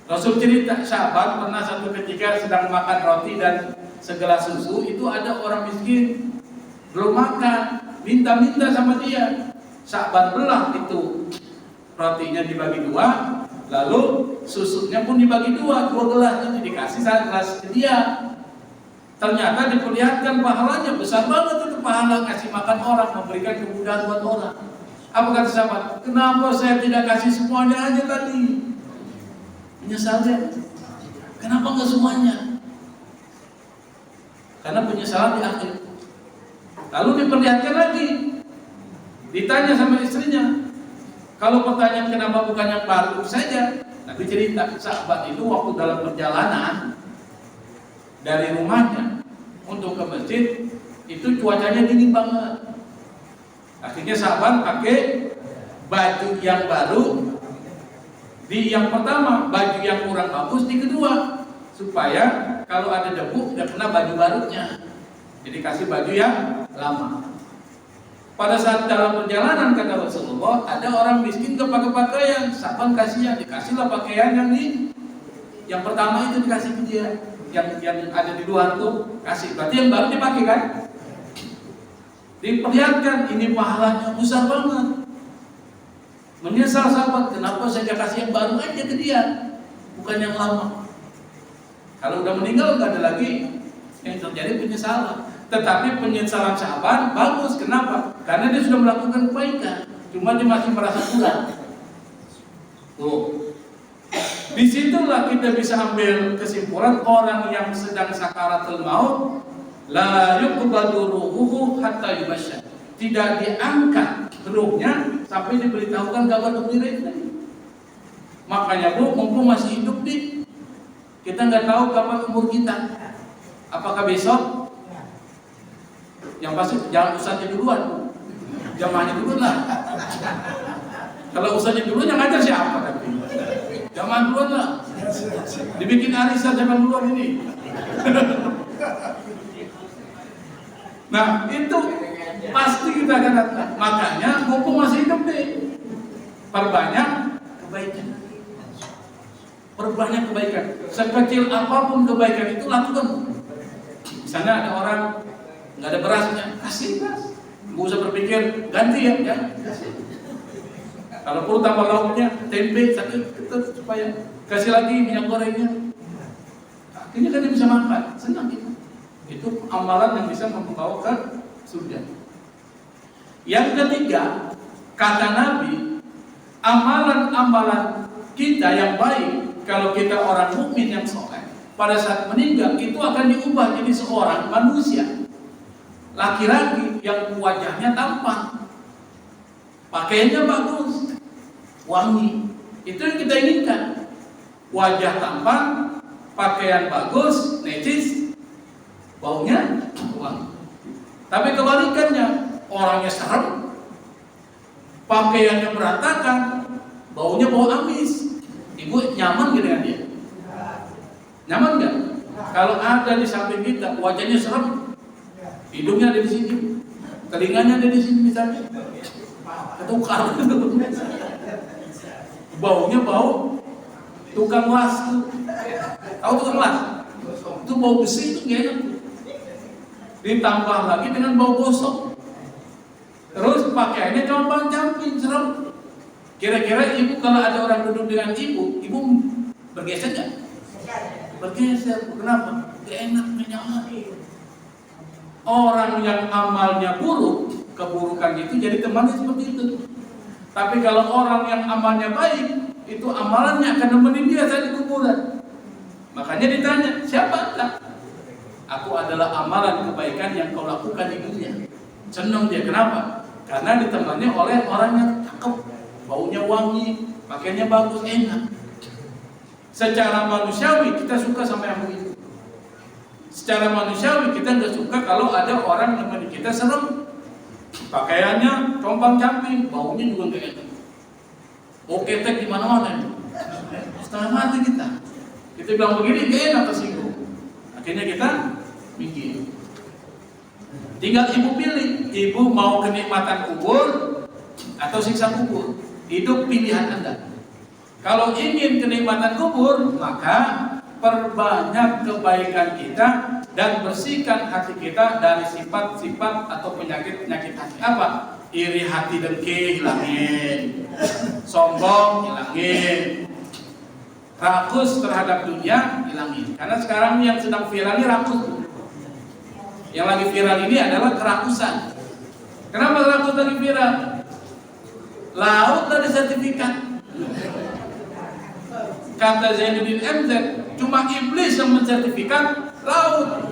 [SPEAKER 1] Rasul cerita, sahabat pernah satu ketika sedang makan roti dan segelas susu, itu ada orang miskin belum makan, minta-minta sama dia. Sahabat belah itu rotinya dibagi dua, lalu susunya pun dibagi dua gelas, jadi dikasih satu gelas ke dia. Ternyata diperlihatkan pahalanya besar banget, itu pahala ngasih makan orang, memberikan kemudahan buat orang. Apa kata sahabat? Kenapa saya tidak kasih semuanya aja tadi? Menyesal ya? Kenapa enggak semuanya? Karena penyesalan di akhir. Lalu diperlihatkan lagi, ditanya sama istrinya. Kalau pertanyaan kenapa bukan yang baru saja, Nabi cerita, sahabat itu waktu dalam perjalanan dari rumahnya untuk ke masjid, itu cuacanya dingin banget. Akhirnya sahabat pakai baju yang baru di yang pertama, baju yang kurang bagus di kedua, supaya kalau ada debu tidak kena baju barunya. Jadi kasih baju yang lama. Pada saat dalam perjalanan, kata Rasulullah, ada orang miskin gak pakai pakaian, sahabat kasihan, dikasihlah pakaian yang pertama itu dikasih ke dia, yang ada di luar tuh kasih. Berarti yang baru dipakai kan? Diperlihatkan ini pahalanya besar banget. Menyesal sahabat, kenapa saya kasih yang baru aja ke dia, bukan yang lama. Kalau udah meninggal nggak ada lagi yang terjadi penyesalan. Tetapi penyesalan sahabat bagus, kenapa? Karena dia sudah melakukan kebaikan, cuma dia masih merasa kurang. Tuh. Disitulah kita bisa ambil kesimpulan, orang yang sedang sakaratul maut la yuqbadu ruhuhu hatta yubashshar. Tidak diangkat ruhnya sampai diberitahukan kabar gembira itu. Makanya Bu, mumpung masih hidup kita nggak tahu kapan umur kita. Apakah besok? Yang pasti jangan usahanya duluan, jamaahnya dulu lah. Kalau usahanya dulu yang ngajar siapa tapi? Jamaah duluan lah. Dibikin arisan zaman duluan ini. Nah itu pasti kita akan datang. Makanya mumpung masih hidup perbanyak kebaikan. Perbanyak kebaikan. Sekecil apapun kebaikan itu lakukan. Misalnya ada orang nggak ada berasnya, kasih beras. Nggak usah berpikir ganti ya, kasih. Kalau perlu tambah lauknya, tempe satu supaya kasih lagi minyak gorengnya. Akhirnya kan dia bisa makan, senang gitu. Itu amalan yang bisa membawa ke surga. Yang ketiga, kata Nabi, amalan-amalan kita yang baik, kalau kita orang mukmin yang soleh, pada saat meninggal itu akan diubah jadi seorang manusia, laki-laki yang wajahnya tampan, pakaiannya bagus, wangi. Itu yang kita inginkan. Wajah tampan, pakaian bagus, necis, baunya wangi. Tapi kebalikannya, orangnya serem, pakaiannya berantakan, baunya bau amis. Ibu nyaman gak dengan dia? Nyaman gak? Kalau ada di samping kita, wajahnya serem, hidungnya ada di sini, telinganya ada di sini misalnya, ketukar, baunya bau tukang las. Tahu tukang las? Itu bau besi itu gak enak. Ditambah lagi dengan bau gosok. Terus pakaiannya compang-camping, serem. Kira-kira ibu kalau ada orang duduk dengan ibu bergeser gak? Bergeser. Kenapa? Gak enak, gak nyaman. Orang yang amalnya buruk, keburukan itu jadi temannya seperti itu. Tapi kalau orang yang amalnya baik, itu amalannya akan nemenin dia saat di kuburan. Makanya ditanya, siapa anda? Aku adalah amalan kebaikan yang kau lakukan di dunia. Senang dia, kenapa? Karena ditemani oleh orang yang cakep, baunya wangi, pakaiannya bagus, enak. Secara manusiawi kita suka sama yang begitu. Secara manusiawi kita nggak suka kalau ada orang nemenin kita serem, pakaiannya compang-camping, baunya juga nggak enak. Bau ketek di mana-mana. Setengah mati kita. Kita bilang begini gak enak, tersinggung. Akhirnya kita mikir. Tinggal ibu pilih, ibu mau kenikmatan kubur atau siksa kubur? Itu pilihan Anda. Kalau ingin kenikmatan kubur, maka perbanyak kebaikan kita dan bersihkan hati kita dari sifat-sifat atau penyakit-penyakit hati. Apa? Iri hati dengki hilangin, sombong hilangin, rakus terhadap dunia hilangin. Karena sekarang yang sedang viral ini rakus. Yang lagi viral ini adalah kerakusan. Kenapa rakus lagi viral? Laut dari sertifikat. Kata Zainuddin MZ, cuma iblis yang mensertifikat laut.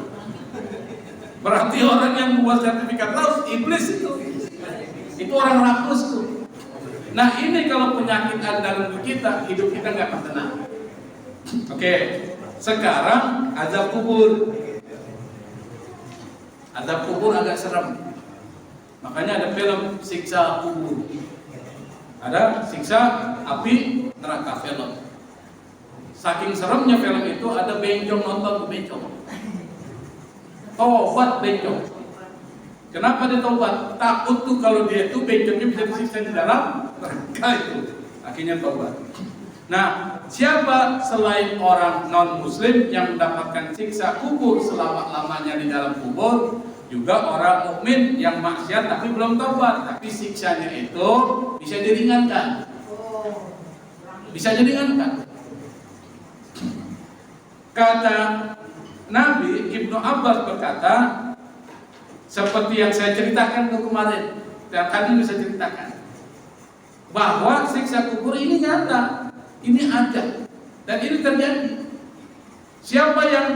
[SPEAKER 1] Berarti orang yang membuat sertifikat laut, iblis itu. Itu orang rakus tuh. Nah ini kalau penyakit ada dalam kita, hidup kita nggak akan tenang. Oke, sekarang azab kubur. Azab kubur agak serem. Makanya ada film siksa kubur. Ada siksa api neraka film. Saking seremnya film itu, ada bencong nonton bencong. Tobat bencong. Kenapa dia tobat? Takut tuh kalau dia itu bencongnya bisa disiksa di dalam neraka itu. Akhirnya tobat. Nah, siapa selain orang non-muslim yang mendapatkan siksa kubur selama-lamanya di dalam kubur? Juga orang mukmin yang maksiat tapi belum tobat, tapi siksanya itu bisa diringankan. Bisa diringankan. Kata Nabi, Ibnu Abbas berkata, seperti yang saya ceritakan kemarin, dan tadi bisa ceritakan, bahwa siksa kubur ini nyata, ini ada, dan ini terjadi. Siapa yang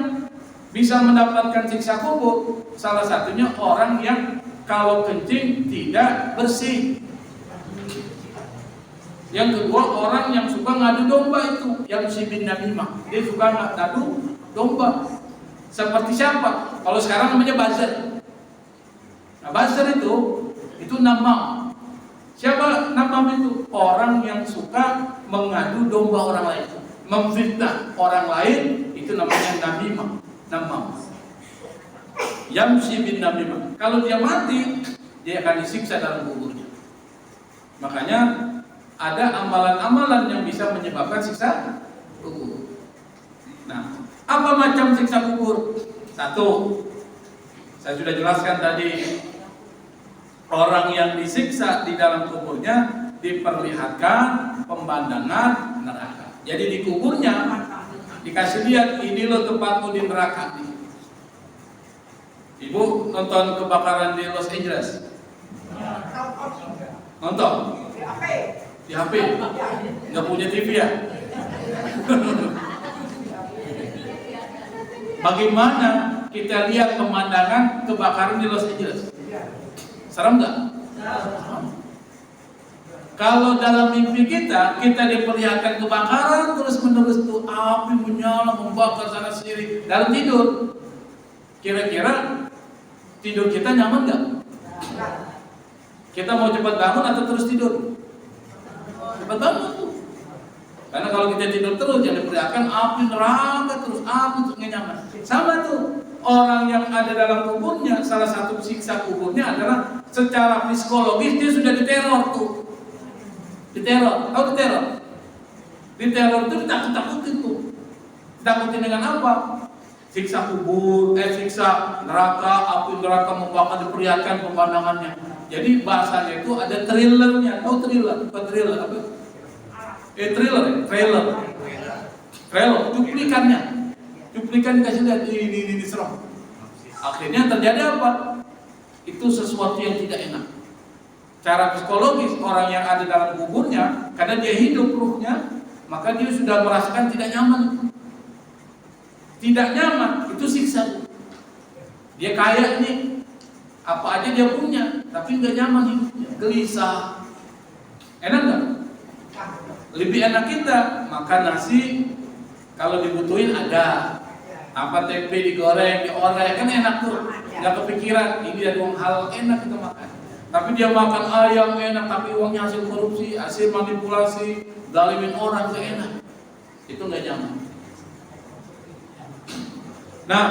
[SPEAKER 1] bisa mendapatkan siksa kubur? Salah satunya orang yang kalau kencing tidak bersih. Yang kedua, orang yang suka ngadu domba itu, yang sibin namimah, dia suka ngadu domba. Seperti siapa? Kalau sekarang namanya buzzer. Nah, buzzer itu namam. Siapa namam itu? Orang yang suka mengadu domba orang lain, memfitnah orang lain, itu namanya namimah, namam. Yamsi bin namimah. Kalau dia mati, dia akan disiksa dalam kuburnya. Makanya ada amalan-amalan yang bisa menyebabkan siksa kubur. Nah, apa macam siksa kubur? Satu, saya sudah jelaskan tadi, orang yang disiksa di dalam kuburnya diperlihatkan pemandangan neraka. Jadi di kuburnya dikasih lihat, ini loh tempatmu di neraka. Ibu nonton kebakaran di Los Angeles? Nonton? Di HP? Nggak punya TV ya? Bagaimana kita lihat pemandangan kebakaran di Los Angeles? Serem nggak? Kalau dalam mimpi kita diperlihatkan kebakaran terus menerus tuh, api menyala membakar sana sini dalam tidur. Kira-kira tidur kita nyaman nggak? Kita mau cepat bangun atau terus tidur? Cepat bangun tuh. Karena kalau kita tidur terus, yang diperlihatkan api neraka terus, api terus nggak nyaman. Sama tuh, orang yang ada dalam kuburnya, salah satu siksa kuburnya adalah secara psikologis dia sudah diteror tuh. Diteror, tahu diteror? Diteror itu ditakut-takutin tuh. Ditakutin dengan apa? Siksa kubur, siksa neraka, api neraka membakar, diperlihatkan pemandangannya. Jadi bahasanya itu ada thrillernya, tahu thriller? Bukan thriller apa? Trailer, cuplikan dikasih lihat, ini serem. Akhirnya terjadi apa? Itu sesuatu yang tidak enak. Cara psikologis orang yang ada dalam kuburnya, karena dia hidup ruhnya, maka dia sudah merasakan tidak nyaman. Tidak nyaman, itu siksa. Dia kaya nih, apa aja dia punya, tapi nggak nyaman hidupnya, gelisah. Enak nggak? Lebih enak kita makan nasi kalau dibutuhin ada, apa tempe digoreng, diorek, kan enak tuh. Nggak kepikiran ini dari uang halal, enak kita makan. Tapi dia makan ayam enak, tapi uangnya hasil korupsi, hasil manipulasi, zalimin orang, itu enak. Itu nggak nyaman. Nah,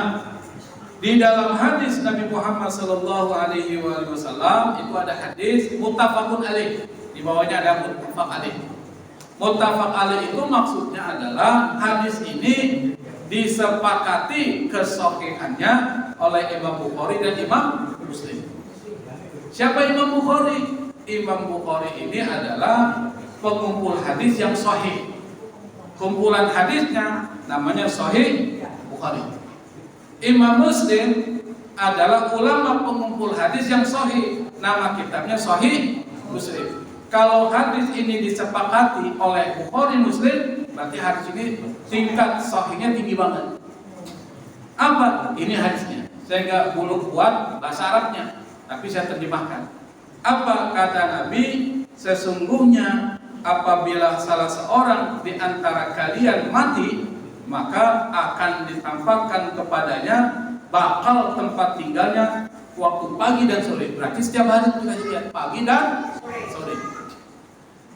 [SPEAKER 1] Di dalam hadis Nabi Muhammad sallallahu alaihi wasallam itu ada hadis muttafaqun alaih. Di bawahnya ada muttafaq alaih. Muttafaq alaih itu maksudnya adalah hadis ini disepakati kesahihannya oleh Imam Bukhari dan Imam Muslim. Siapa Imam Bukhari? Imam Bukhari ini adalah pengumpul hadis yang sahih. Kumpulan hadisnya namanya Sahih Bukhari. Imam Muslim adalah ulama pengumpul hadis yang sahih. Nama kitabnya Sahih Muslim. Kalau hadis ini disepakati oleh Bukhari Muslim, berarti hadis ini tingkat sahihnya tinggi banget. Apa? Ini hadisnya. Saya nggak belum buat bahasa Arabnya, tapi saya terjemahkan. Apa kata Nabi? Sesungguhnya apabila salah seorang di antara kalian mati, maka akan ditampakkan kepadanya bakal tempat tinggalnya waktu pagi dan sore. Berarti setiap hari kita lihat pagi dan sore.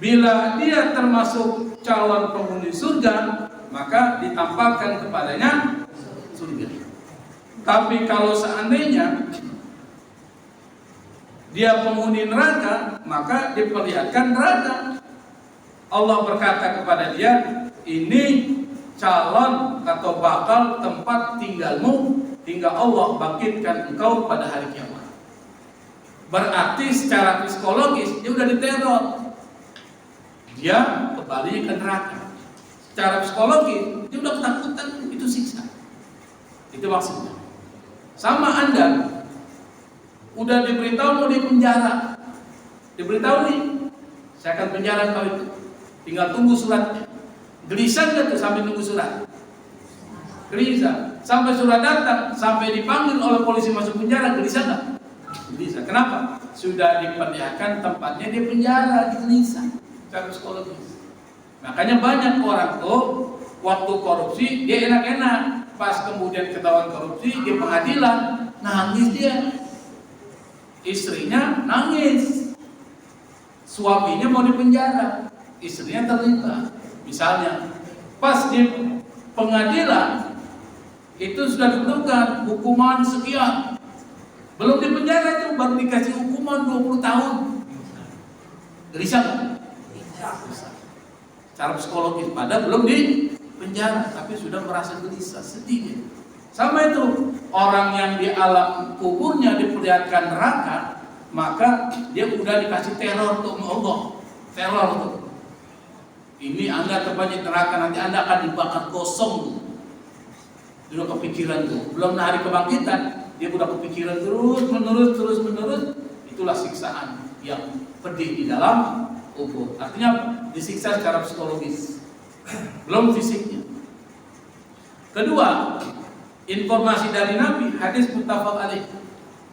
[SPEAKER 1] Bila dia termasuk calon penghuni surga, maka ditampakkan kepadanya surga. Tapi kalau seandainya dia penghuni neraka, maka diperlihatkan neraka. Allah berkata kepada dia, ini calon atau bakal tempat tinggalmu, tinggal Allah bangkitkan engkau pada hari kiamat. Berarti secara psikologis dia udah diteror, dia kembali ke neraka. Secara psikologis dia udah ketakutan, itu siksa. Itu maksudnya. Sama Anda udah diberitahu mau di penjara, diberitahu nih saya akan penjara kau itu, tinggal tunggu suratnya. Gelisah nggak tuh sampai tunggu surat? Gelisah. Sampai surat datang, sampai dipanggil oleh polisi masuk penjara, gelisah nggak? Gelisah. Kenapa? Sudah diperlihatkan tempatnya di penjara, gelisah. Secara psikologis. Makanya banyak orang tuh waktu korupsi dia enak-enak, pas kemudian ketahuan korupsi di pengadilan nangis dia, istrinya nangis, suaminya mau dipenjara, istrinya terlibat. Misalnya, pas di pengadilan itu sudah ditentukan hukuman sekian, belum di penjara itu baru dikasih hukuman 20 tahun. Gelisah nggak? Cara psikologis, padahal belum di penjara, tapi sudah merasa gelisah, sedih. Sama itu, orang yang di alam kuburnya diperlihatkan neraka, maka dia udah dikasih teror untuk Allah, teror tuh. Ini Anda terbanyak neraka, nanti Anda akan dibakar kosong. Sudah kepikiran tuh. Belum hari kebangkitan, dia udah kepikiran terus menerus. Itulah siksaan yang pedih di dalam kubur. Artinya apa? Disiksa secara psikologis, belum fisiknya. Kedua, informasi dari Nabi, hadis muttafaq alaih.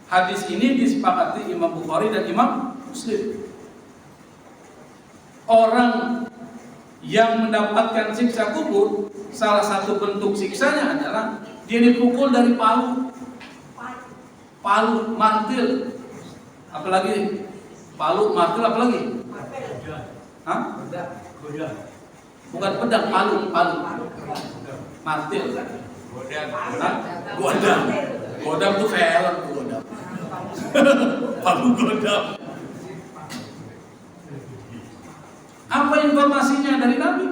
[SPEAKER 1] Hadis ini disepakati Imam Bukhari dan Imam Muslim. Orang yang mendapatkan siksa kubur, salah satu bentuk siksanya adalah dia dipukul dari palu, martil, apalagi palu, martil, apalagi? Hah? Bukan pedang, palu, martil, godam tuh film tuh godam, palu godam. Apa informasinya dari Nabi?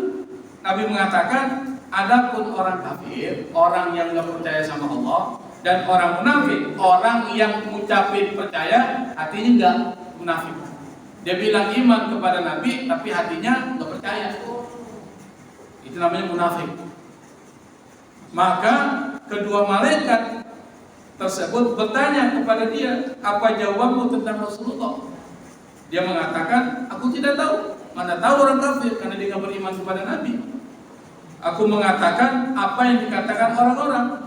[SPEAKER 1] Nabi mengatakan, adapun orang kafir, orang yang nggak percaya sama Allah, dan orang munafik, orang yang mengucapin percaya, hatinya nggak munafik. Dia bilang iman kepada Nabi, tapi hatinya nggak percaya. Itu namanya munafik. Maka kedua malaikat tersebut bertanya kepada dia, apa jawabmu tentang Rasulullah? Dia mengatakan, aku tidak tahu. Mana tahu orang kafir karena dia nggak beriman kepada Nabi. Aku mengatakan apa yang dikatakan orang-orang.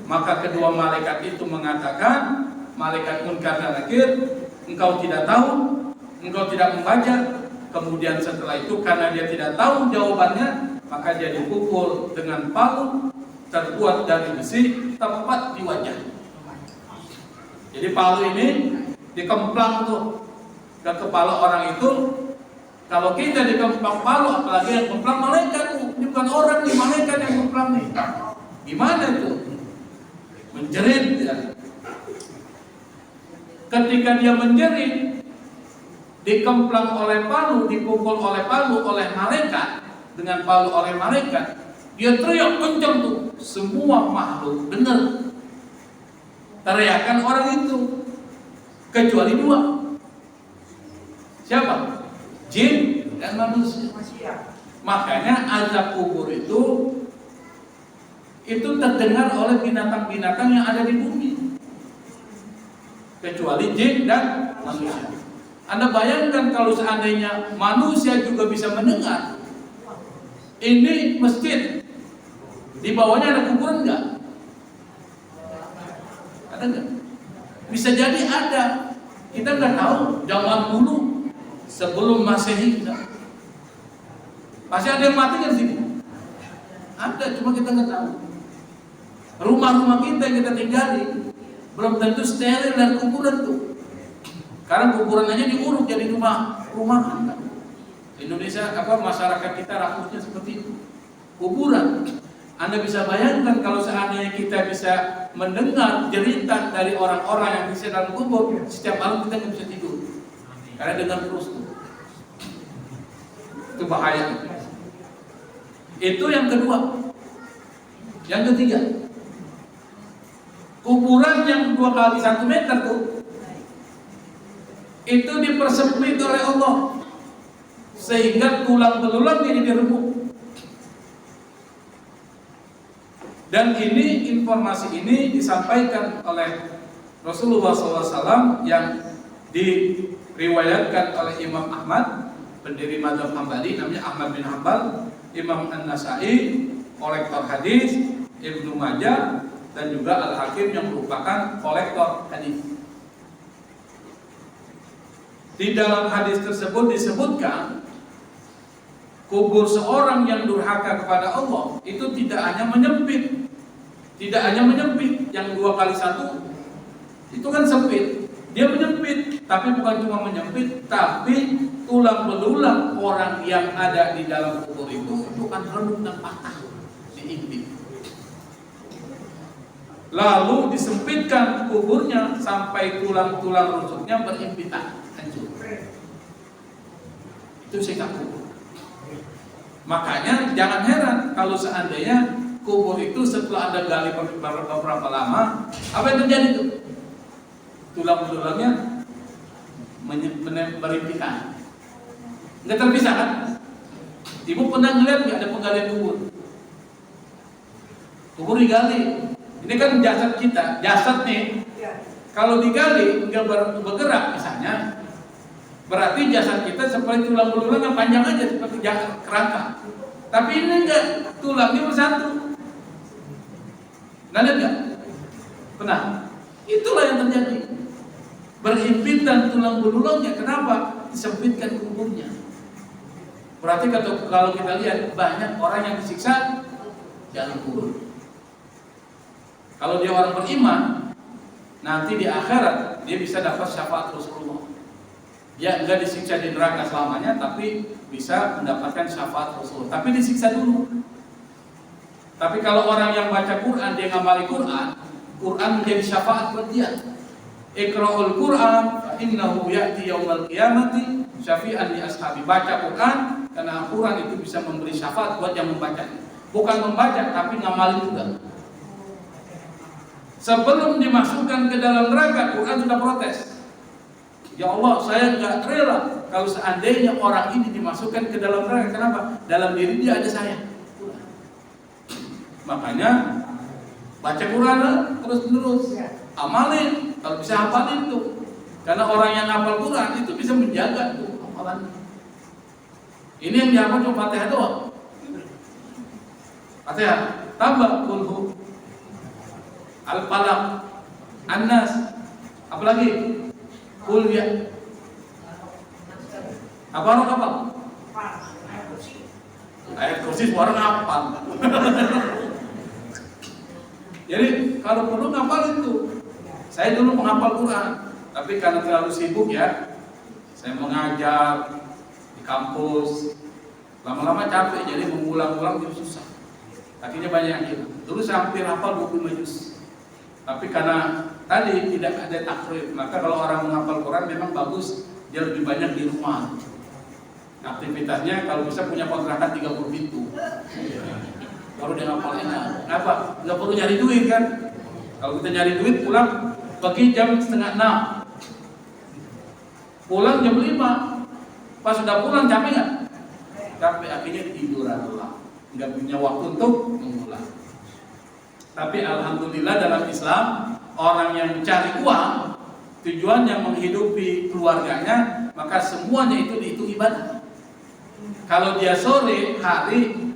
[SPEAKER 1] Maka kedua malaikat itu mengatakan, malaikat munkar dan nakir, engkau tidak tahu, engkau tidak membaca. Kemudian setelah itu karena dia tidak tahu jawabannya, maka dia dipukul dengan palu terbuat dari besi tepat di wajah. Jadi palu ini dikemplang tuh ke kepala orang itu. Kalau kita dikemplang palu, apalagi yang kemplang malaikat, ini bukan orang nih, malaikat yang kemplang nih. Gimana itu? menjerit ya. Ketika dia menjerit, dikemplang oleh palu, dipukul oleh palu oleh malaikat, dengan palu oleh malaikat, dia teriak kencang tuh, semua makhluk dengar teriakan orang itu, kecuali dua. Siapa? Jin dan manusia. Makanya azab kubur itu terdengar oleh binatang-binatang yang ada di bumi, kecuali jin dan manusia. Anda bayangkan kalau seandainya manusia juga bisa mendengar. Ini masjid, di bawahnya ada kuburan enggak? Ada enggak? Bisa jadi ada. Kita nggak tahu. Zaman dulu sebelum Masehi, pasti ada yang mati kan sini? Ada, cuma kita nggak tahu. Rumah-rumah kita yang kita tinggali belum tentu steril dan kuburan tuh. Sekarang kuburan aja diuruk jadi rumahan. Indonesia masyarakat kita rakusnya seperti itu. Kuburan. Anda bisa bayangkan kalau seandainya kita bisa mendengar jeritan dari orang-orang yang bisa dalam kubur, setiap malam kita nggak bisa tidur karena dengar terus tuh. Itu bahaya. Itu yang kedua. Yang ketiga, kuburan yang 2 kali 1 meter tuh, itu dipersempit oleh Allah sehingga tulang belulang ini diremuk. Dan informasi ini disampaikan oleh Rasulullah SAW yang diriwayatkan oleh Imam Ahmad, pendiri mazhab Hambali, namanya Ahmad bin Hanbal, Imam An-Nasai, kolektor hadis, Ibnu Majah, dan juga Al-Hakim yang merupakan kolektor hadis. Di dalam hadis tersebut disebutkan kubur seorang yang durhaka kepada Allah itu tidak hanya menyempit, yang 2 kali 1 itu kan sempit, dia menyempit, tapi bukan cuma menyempit, tapi tulang belulang orang yang ada di dalam kubur itu akan remuk dan patah, diimpit. Lalu disempitkan kuburnya sampai tulang-tulang rusuknya berimpitan, hancur. Itu sikap kubur. Makanya jangan heran kalau seandainya kubur itu setelah Anda gali beberapa lama, apa yang terjadi itu? Tulang-tulangnya berimpitan, nggak terpisah kan? Ibu pernah ngeliat nggak ada penggalian kubur? Kubur digali, ini kan jasad kita, jasad nih. Kalau digali nggak bergerak misalnya, berarti jasad kita seperti tulang belulang yang panjang aja seperti kerangka. Tapi ini enggak, tulangnya bersatu. Nggak ada enggak? Pernah? Itulah yang terjadi. Berimpitan tulang belulangnya. Kenapa? Disempitkan kuburnya. Berarti kalau kita lihat banyak orang yang disiksa dalam kubur. Kalau dia orang beriman, nanti di akhirat dia bisa dapat syafaat Rasulullah. Ya enggak disiksa di neraka selamanya, tapi bisa mendapatkan syafaat Rasulullah. Tapi disiksa dulu. Tapi kalau orang yang baca Quran, dia ngamali Quran, Quran menjadi syafaat buat dia. Iqra'ul Quran, fa innahu ya'ti yaumal qiyamati syafi'an li ashabi. Baca Quran, karena Quran itu bisa memberi syafaat buat yang membaca. Bukan membaca, tapi ngamali juga. Sebelum dimasukkan ke dalam neraka, Quran sudah protes. Ya Allah, saya nggak rela kalau seandainya orang ini dimasukkan ke dalam neraka. Kenapa? Dalam diri dia ada saya. Makanya baca Quran terus-menerus, amalin. Kalau bisa hafalin tuh, karena orang yang hafal Quran itu bisa menjaga tuh hafalan. Ini yang dihafal cuma Fatihah doang. Fatihah, tambah kulhu, Al-Falaq, An-Nas, apalagi Kul ya. Apa orang hafal? Ayat kursi semua orang hafal. Jadi kalau perlu ngapalin tuh. Saya dulu menghafal Quran, tapi karena terlalu sibuk ya, saya mengajar di kampus, lama-lama capek, jadi mengulang-ulang itu susah. Akhirnya banyak yang hilang. Dulu saya hampir hafal 25 juz, Tapi karena tadi tidak ada takrib, maka kalau orang menghafal Quran memang bagus dia lebih banyak di rumah. Aktivitasnya kalau bisa punya kontrakan 30 pintu. Baru dia ngapalnya. Kenapa? Nggak perlu nyari duit kan? Kalau kita nyari duit pulang pagi jam 5:30. Pulang jam 5. Pas sudah pulang capek nggak? Capek, akhirnya tiduran lah. Nggak punya waktu untuk mengulang. Tapi alhamdulillah dalam Islam orang yang cari uang tujuannya menghidupi keluarganya, maka semuanya itu dihitung ibadah. Kalau dia sore hari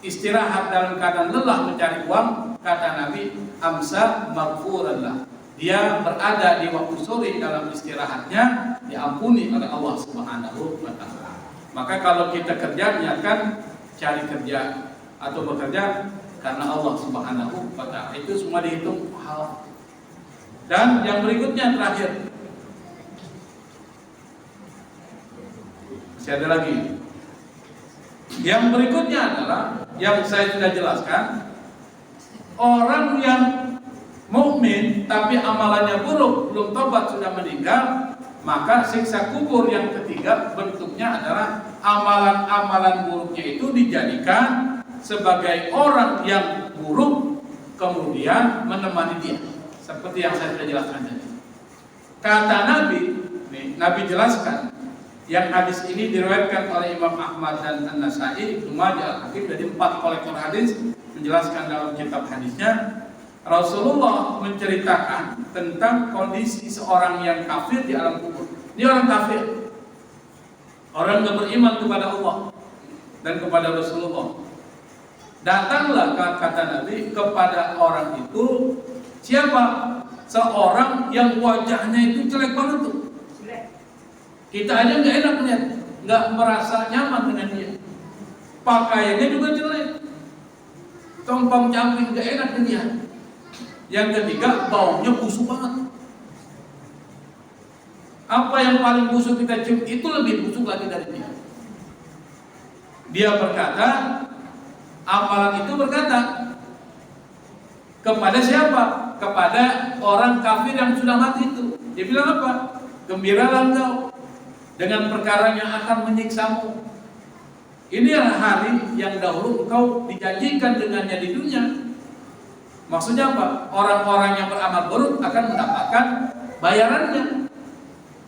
[SPEAKER 1] istirahat dalam keadaan lelah mencari uang, kata Nabi, amsa maghfurallah. Dia berada di waktu sore dalam istirahatnya diampuni oleh Allah Subhanahu wa taala. Maka kalau kita kerja niatkan cari kerja atau bekerja karena Allah Subhanahu wa taala, itu semua dihitung pahala. Dan yang berikutnya terakhir, masih ada lagi. Yang berikutnya adalah yang saya sudah jelaskan, orang yang mukmin tapi amalannya buruk, belum tobat, sudah meninggal, maka siksa kubur yang ketiga bentuknya adalah amalan-amalan buruknya itu dijadikan sebagai orang yang buruk kemudian menemani dia, seperti yang saya sudah jelaskan tadi. Kata Nabi, Nabi jelaskan, yang hadis ini diriwayatkan oleh Imam Ahmad dan An-Nasai, Ibnu Majah, Al-Hakim, dari 4 kolektor hadis menjelaskan dalam kitab hadisnya. Rasulullah menceritakan tentang kondisi seorang yang kafir di alam kubur. Ini orang kafir, orang yang beriman kepada Allah dan kepada Rasulullah. Datanglah, kata Nabi, kepada orang itu siapa? Seorang yang wajahnya itu jelek banget tuh. Kita aja nggak enak melihat, nggak merasa nyaman dengan dia. Pakaiannya juga jelek, compang camping, nggak enak dilihat. Yang ketiga, baunya busuk banget. Apa yang paling busuk kita cium itu lebih busuk lagi dari dia. Dia berkata, amalan itu berkata kepada siapa? Kepada orang kafir yang sudah mati itu. Dia bilang apa? Gembiralah engkau dengan perkara yang akan menyiksamu. Ini adalah hari yang dahulu engkau dijanjikan dengannya di dunia. Maksudnya apa? Orang-orang yang beramal buruk akan mendapatkan bayarannya.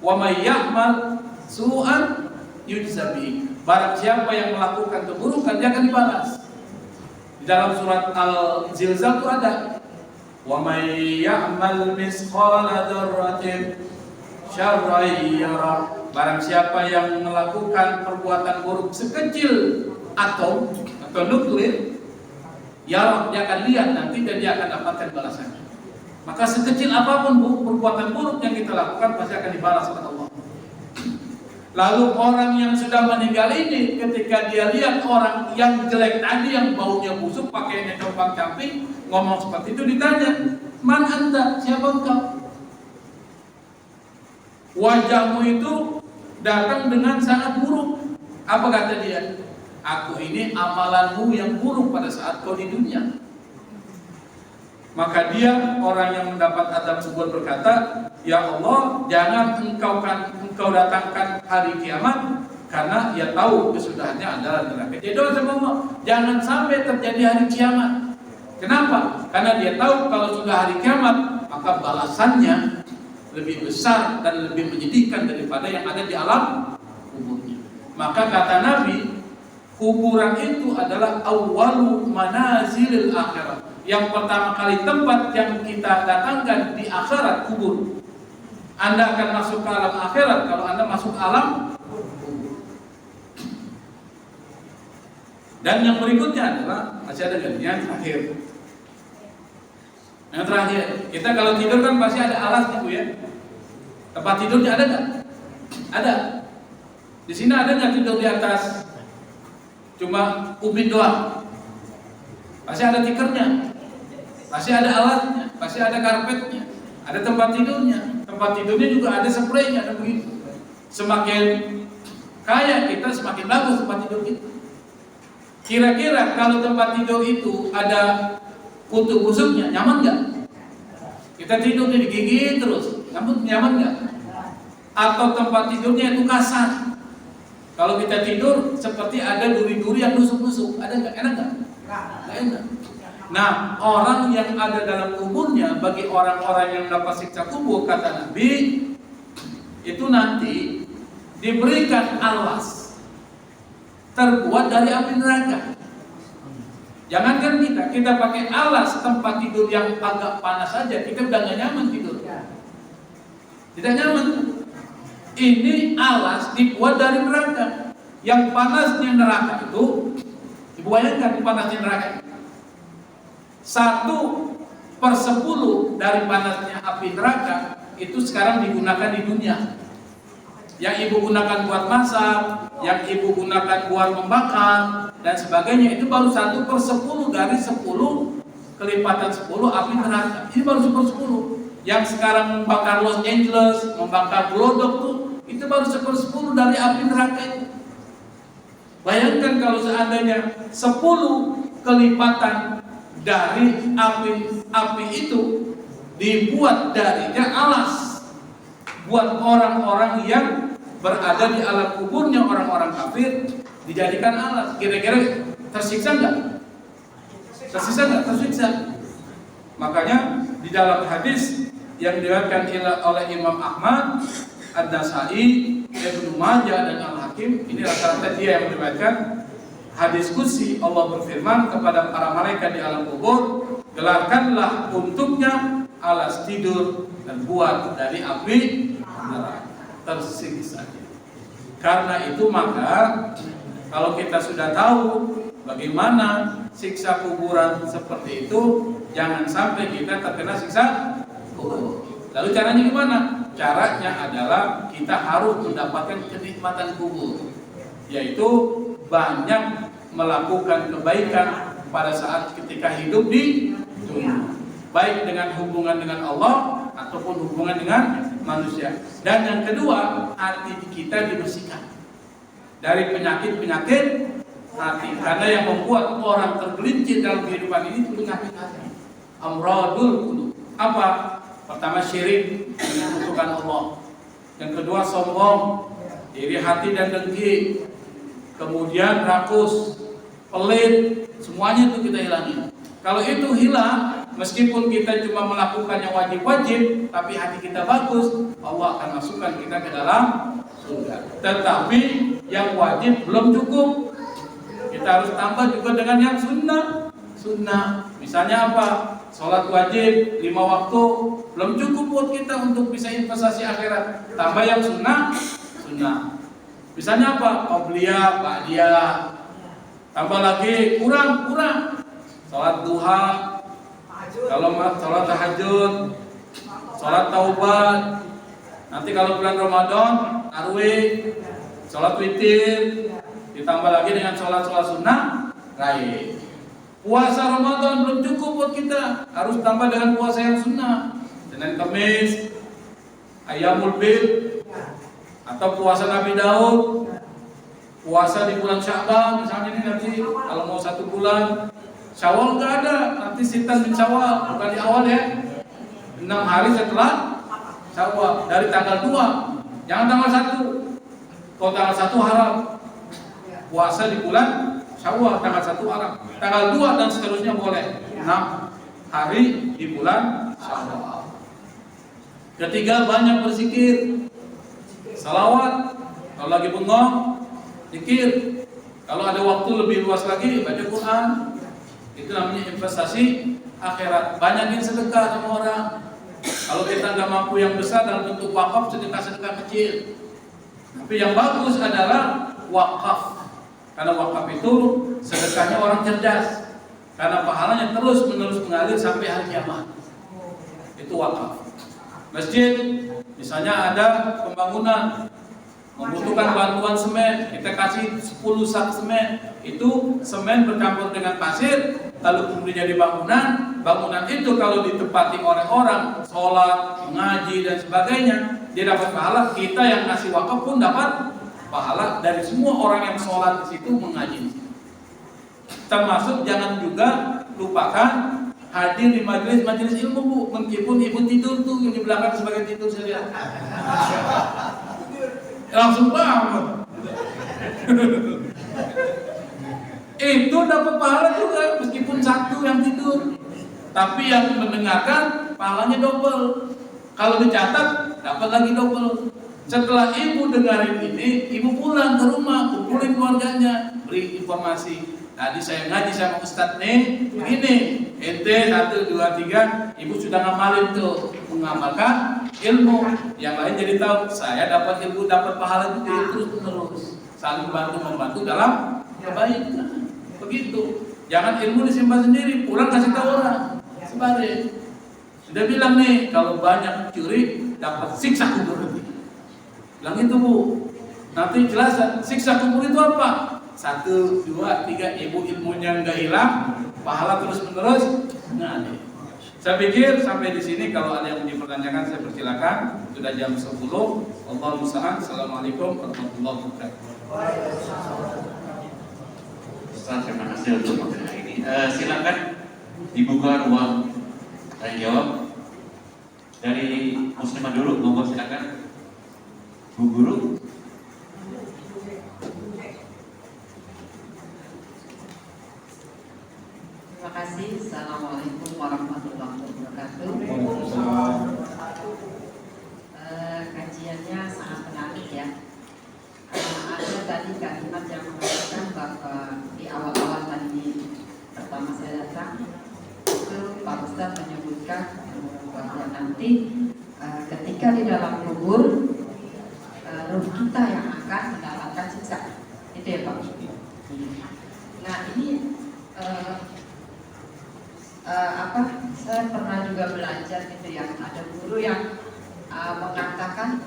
[SPEAKER 1] Wa may ya'mal su'an yujza bihi. Barang siapa yang melakukan keburukan dia akan dibalas. Di dalam surat Al-Zilzal itu ada, wa may ya'mal misqala dzarratin syarran yara. Barang siapa yang melakukan perbuatan buruk sekecil atau nuklir, ya dia akan lihat nanti dan dia akan dapatkan balasannya. Maka sekecil apapun perbuatan buruk yang kita lakukan pasti akan dibalas oleh Allah. Lalu orang yang sudah meninggal ini, ketika dia lihat orang yang jelek tadi, yang baunya busuk, pakaiannya compang camping, ngomong seperti itu, ditanya, man anta, siapa engkau? Wajahmu itu datang dengan sangat buruk. Apa kata dia? Aku ini amalanmu yang buruk pada saat kau di dunia. Maka dia, orang yang mendapat azab kubur, berkata, ya Allah, jangan engkau datangkan hari kiamat, karena dia tahu kesudahannya adalah neraka. Dia doa sama Allah, jangan sampai terjadi hari kiamat. Kenapa? Karena dia tahu kalau sudah hari kiamat, maka balasannya lebih besar dan lebih menyedihkan daripada yang ada di alam kuburnya. Maka kata Nabi, kuburan itu adalah awwalu manazilil akhirat. Yang pertama kali tempat yang kita datangkan di akhirat, kubur. Anda akan masuk ke alam akhirat kalau Anda masuk ke alam kubur. Dan yang berikutnya adalah, masih ada yang terakhir. Yang terakhir, kita kalau tidur kan pasti ada alasnya, Bu ya. Tempat tidurnya ada nggak? Ada. Di sini ada nggak tidur di atas cuma ubin doang? Pasti ada tikernya, pasti ada alatnya, pasti ada karpetnya, ada tempat tidurnya. Tempat tidurnya juga ada spraynya, ada begitu. Semakin kaya kita, semakin bagus tempat tidur kita. Kira-kira kalau tempat tidur itu ada kutu busuknya, nyaman nggak? Kita tidur digigit terus, nyaman nggak? Atau tempat tidurnya itu kasar. Kalau kita tidur seperti ada duri-duri yang nusuk-nusuk, ada nggak? Enak nggak? Nggak enak. Nah, orang yang ada dalam kuburnya, bagi orang-orang yang dapat siksa kubur, kata Nabi, itu nanti diberikan alas terbuat dari api neraka. Jangankan kita pakai alas tempat tidur yang agak panas saja, kita udah nggak nyaman tidur. Tidak nyaman. Ini alas dibuat dari neraka. Yang panasnya neraka itu, dibayangkan panasnya neraka. 1/10 dari panasnya api neraka itu sekarang digunakan di dunia. Yang ibu gunakan buat masak, yang ibu gunakan buat membakar dan sebagainya, itu baru 1/10 dari 10 kelipatan 10 api neraka. Ini baru 1/10. Yang sekarang membakar Los Angeles, membakar Glodok tuh, itu baru 1/10 dari api neraka itu. Bayangkan kalau seandainya 10 kelipatan dari api itu dibuat darinya alas buat orang-orang yang berada di alam kuburnya, orang-orang kafir, dijadikan alas. Kira-kira tersiksa nggak? Tersiksa nggak? Tersiksa. Makanya di dalam hadis yang diriwayatkan oleh Imam Ahmad, An-Nasai, Ibnu Majah dan Al-Hakim, ini rata-rata dia yang meriwayatkan hadis qudsi. Allah berfirman kepada para malaikat di alam kubur, gelarkanlah untuknya alas tidur dan buat dari api neraka. Tersiksa. Karena itu maka kalau kita sudah tahu bagaimana siksa kuburan seperti itu, jangan sampai kita terkena siksa kubur. Lalu caranya gimana? Caranya adalah kita harus mendapatkan kenikmatan kubur, yaitu banyak melakukan kebaikan pada saat ketika hidup di dunia, baik dengan hubungan dengan Allah ataupun hubungan dengan manusia. Dan yang kedua, hati kita dibersihkan dari penyakit-penyakit hati, karena yang membuat orang tergelincir dalam kehidupan ini itu penyakit hati. Amradul qulub. Apa? Pertama syirik, menyekutukan Allah. Yang kedua sombong, iri hati dan dengki. Kemudian rakus, pelit, semuanya itu kita hilangin. Kalau itu hilang, meskipun kita cuma melakukan yang wajib-wajib, tapi hati kita bagus, Allah akan masukkan kita ke dalam surga. Tetapi yang wajib belum cukup, kita harus tambah juga dengan yang sunnah. Misalnya apa? Sholat wajib 5 waktu belum cukup buat kita untuk bisa investasi akhirat. Tambah yang sunnah. Misalnya apa? Qobliyah, ba'diyah. Tambah lagi kurang. Sholat duha, kalau sholat tahajud, sholat taubat. Nanti kalau bulan Ramadan, tarawih, sholat witir, ditambah lagi dengan sholat sunnah, raih. Puasa Ramadan belum cukup buat kita, harus tambah dengan puasa yang sunnah. Senin Kamis, Ayyamul Bid, atau puasa Nabi Daud, puasa di bulan Sya'ban misalnya. Ini nanti kalau mau 1 bulan, Syawal nggak ada, nanti Sitan bin Syawal, bukan di awal ya, 6 hari setelah Syawal, dari tanggal 2, jangan tanggal 1. Kalau tanggal 1 haram, puasa di bulan Syawal tanggal 1 haram, tanggal 2 dan seterusnya boleh. 6 hari di bulan Syawal. Ketiga, banyak berzikir, salawat. Kalau lagi bengong, zikir. Kalau ada waktu lebih luas lagi, baca Quran. Itu namanya investasi akhirat. Banyakin sedekah sama orang. Kalau kita nggak mampu yang besar dalam bentuk wakaf, sedekah kecil. Tapi yang bagus adalah wakaf. Karena wakaf itu sedekahnya orang cerdas, karena pahalanya terus-menerus mengalir sampai hari kiamat. Itu wakaf. Masjid, misalnya ada pembangunan, membutuhkan bantuan semen, kita kasih 10 sak semen. Itu semen bercampur dengan pasir, lalu kemudian jadi bangunan. Bangunan itu kalau ditempati oleh orang, sholat, mengaji dan sebagainya, dia dapat pahala. Kita yang ngasih wakaf pun dapat pahala dari semua orang yang sholat di situ, mengaji di situ. Termasuk jangan juga lupakan hadir di majelis ilmu Bu, meskipun ibu tidur tuh yang di belakang sebagai tidur saya lihat. Langsung bangun. Itu dapat pahala juga meskipun satu yang tidur, tapi yang mendengarkan pahalanya double. Kalau dicatat dapat lagi double. Setelah ibu dengarin ini, ibu pulang ke rumah, kumpulin keluarganya, beri informasi. Tadi saya ngaji sama Ustadz nih, begini, ente 1, 2, 3, ibu sudah ngamalin tuh, mengamalkan ilmu. Yang lain jadi tahu, saya dapat ilmu, dapat pahala juga terus menerus, saling bantu membantu dalam kebaikan. Begitu. Jangan ilmu disimpan sendiri, pulang kasih tahu orang, sebarin. Sudah bilang nih, kalau banyak curi dapat siksa kubur. Bilang itu Bu. Nanti jelasan, siksa kubur itu apa? 1, 2, 3, ibu ilmunya nggak hilang, pahala terus menerus. Nah, saya pikir sampai di sini. Kalau ada yang dipertanyakan saya persilakan. Sudah jam 10. Allahumma musta'an. Assalamualaikum warahmatullahi wabarakatuh.
[SPEAKER 3] Ustaz, terima kasih untuk materi ini. Silakan dibuka ruang tanya jawab dari muslimah dulu. Monggo silakan, Bu Guru.
[SPEAKER 4] Terima kasih. Assalamualaikum warahmatullahi wabarakatuh. Kajiannya sangat menarik ya. Ada tadi kalimat yang mengatakan bahwa di awal-awal tadi pertama saya datang itu Pak Ustaz menyebutkan bahwa nanti ketika di dalam kubur ruh kita yang akan mendapatkan siksa. Itu ya Pak. Nah ini saya pernah juga belajar gitu ya, ada guru yang mengatakan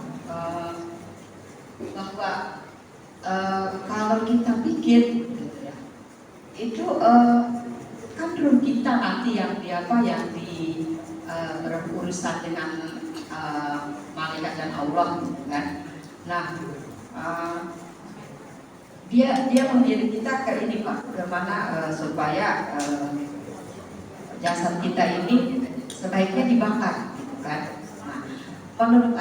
[SPEAKER 4] bahwa kalau kita pikir gitu ya, itu kan ruh kita nanti yang berurusan dengan malaikat dan Allah gitu kan. Nah dia mengirim kita ke ini Pak, bagaimana supaya jasad kita ini sebaiknya dibakar, gitu kan? Nah, menurut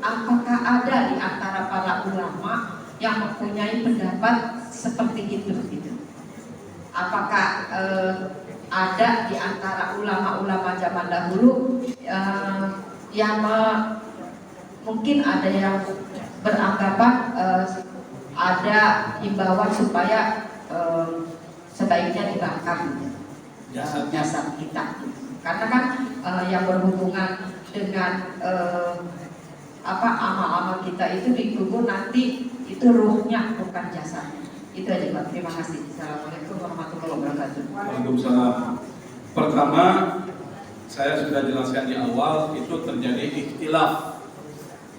[SPEAKER 4] apakah ada di antara para ulama yang mempunyai pendapat seperti itu? Gitu? Apakah ada di antara ulama-ulama zaman dahulu yang mungkin ada yang beranggapan ada himbauan supaya sebaiknya dibakar jasad kita, karena kan yang berhubungan dengan amal-amal kita itu dikubur nanti itu ruhnya bukan jasadnya. Itu aja Pak. Terima kasih. Assalamualaikum warahmatullahi wabarakatuh.
[SPEAKER 1] Waalaikumsalam. Pertama, saya sudah jelaskan di awal, itu terjadi ikhtilaf.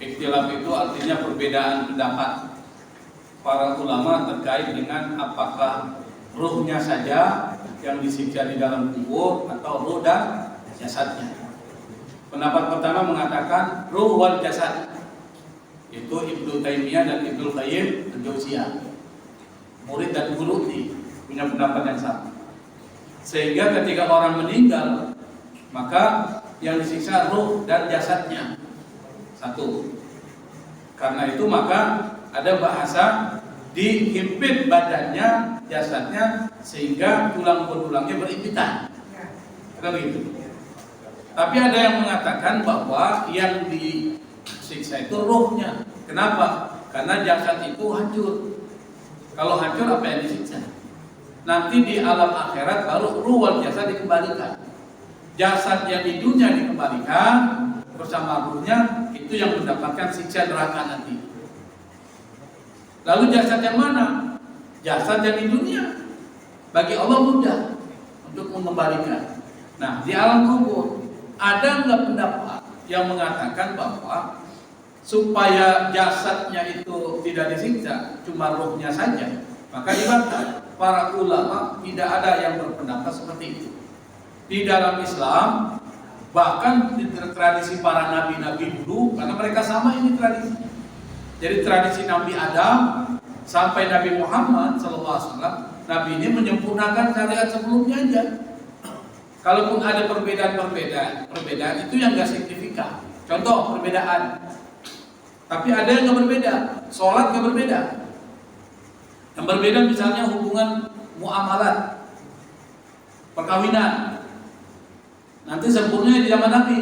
[SPEAKER 1] Ikhtilaf itu artinya perbedaan pendapat para ulama terkait dengan apakah ruhnya saja yang disiksa di dalam kubur atau ruh dan jasadnya. Pendapat pertama mengatakan ruh wal jasad. Itu Ibnu Taimiyah dan Ibnu Qayyim al-Jauziyah. Murid dan guru ini punya pendapat yang sama. Sehingga ketika orang meninggal, maka yang disiksa ruh dan jasadnya. Satu. Karena itu maka ada bahasa dihimpit badannya, jasadnya, sehingga tulang berulangnya berimpitan. Kan gitu. Tapi ada yang mengatakan bahwa yang disiksa itu ruhnya. Kenapa? Karena jasad itu hancur. Kalau hancur apa yang disiksa? Nanti di alam akhirat baru ruh wal jasad dikembalikan. Jasad yang di dunia dikembalikan bersama ruhnya, itu yang mendapatkan siksa neraka nanti. Lalu jasad yang mana? Jasad yang di dunia. Bagi Allah mudah untuk mengembalikan. Nah, di alam kubur ada nggak pendapat yang mengatakan bahwa supaya jasadnya itu tidak disiksa, cuma ruhnya saja, maka dibakar? Para ulama tidak ada yang berpendapat seperti itu. Di dalam Islam, bahkan di tradisi para nabi-nabi dulu, karena mereka sama ini tradisi. Jadi tradisi Nabi Adam sampai Nabi Muhammad SAW, Nabi ini menyempurnakan syariat sebelumnya aja. Kalaupun ada perbedaan itu yang nggak signifikan. Contoh perbedaan. Tapi ada yang nggak berbeda. Sholat nggak berbeda. Yang berbeda misalnya hubungan muamalat, perkawinan. Nanti sempurna di zaman Nabi.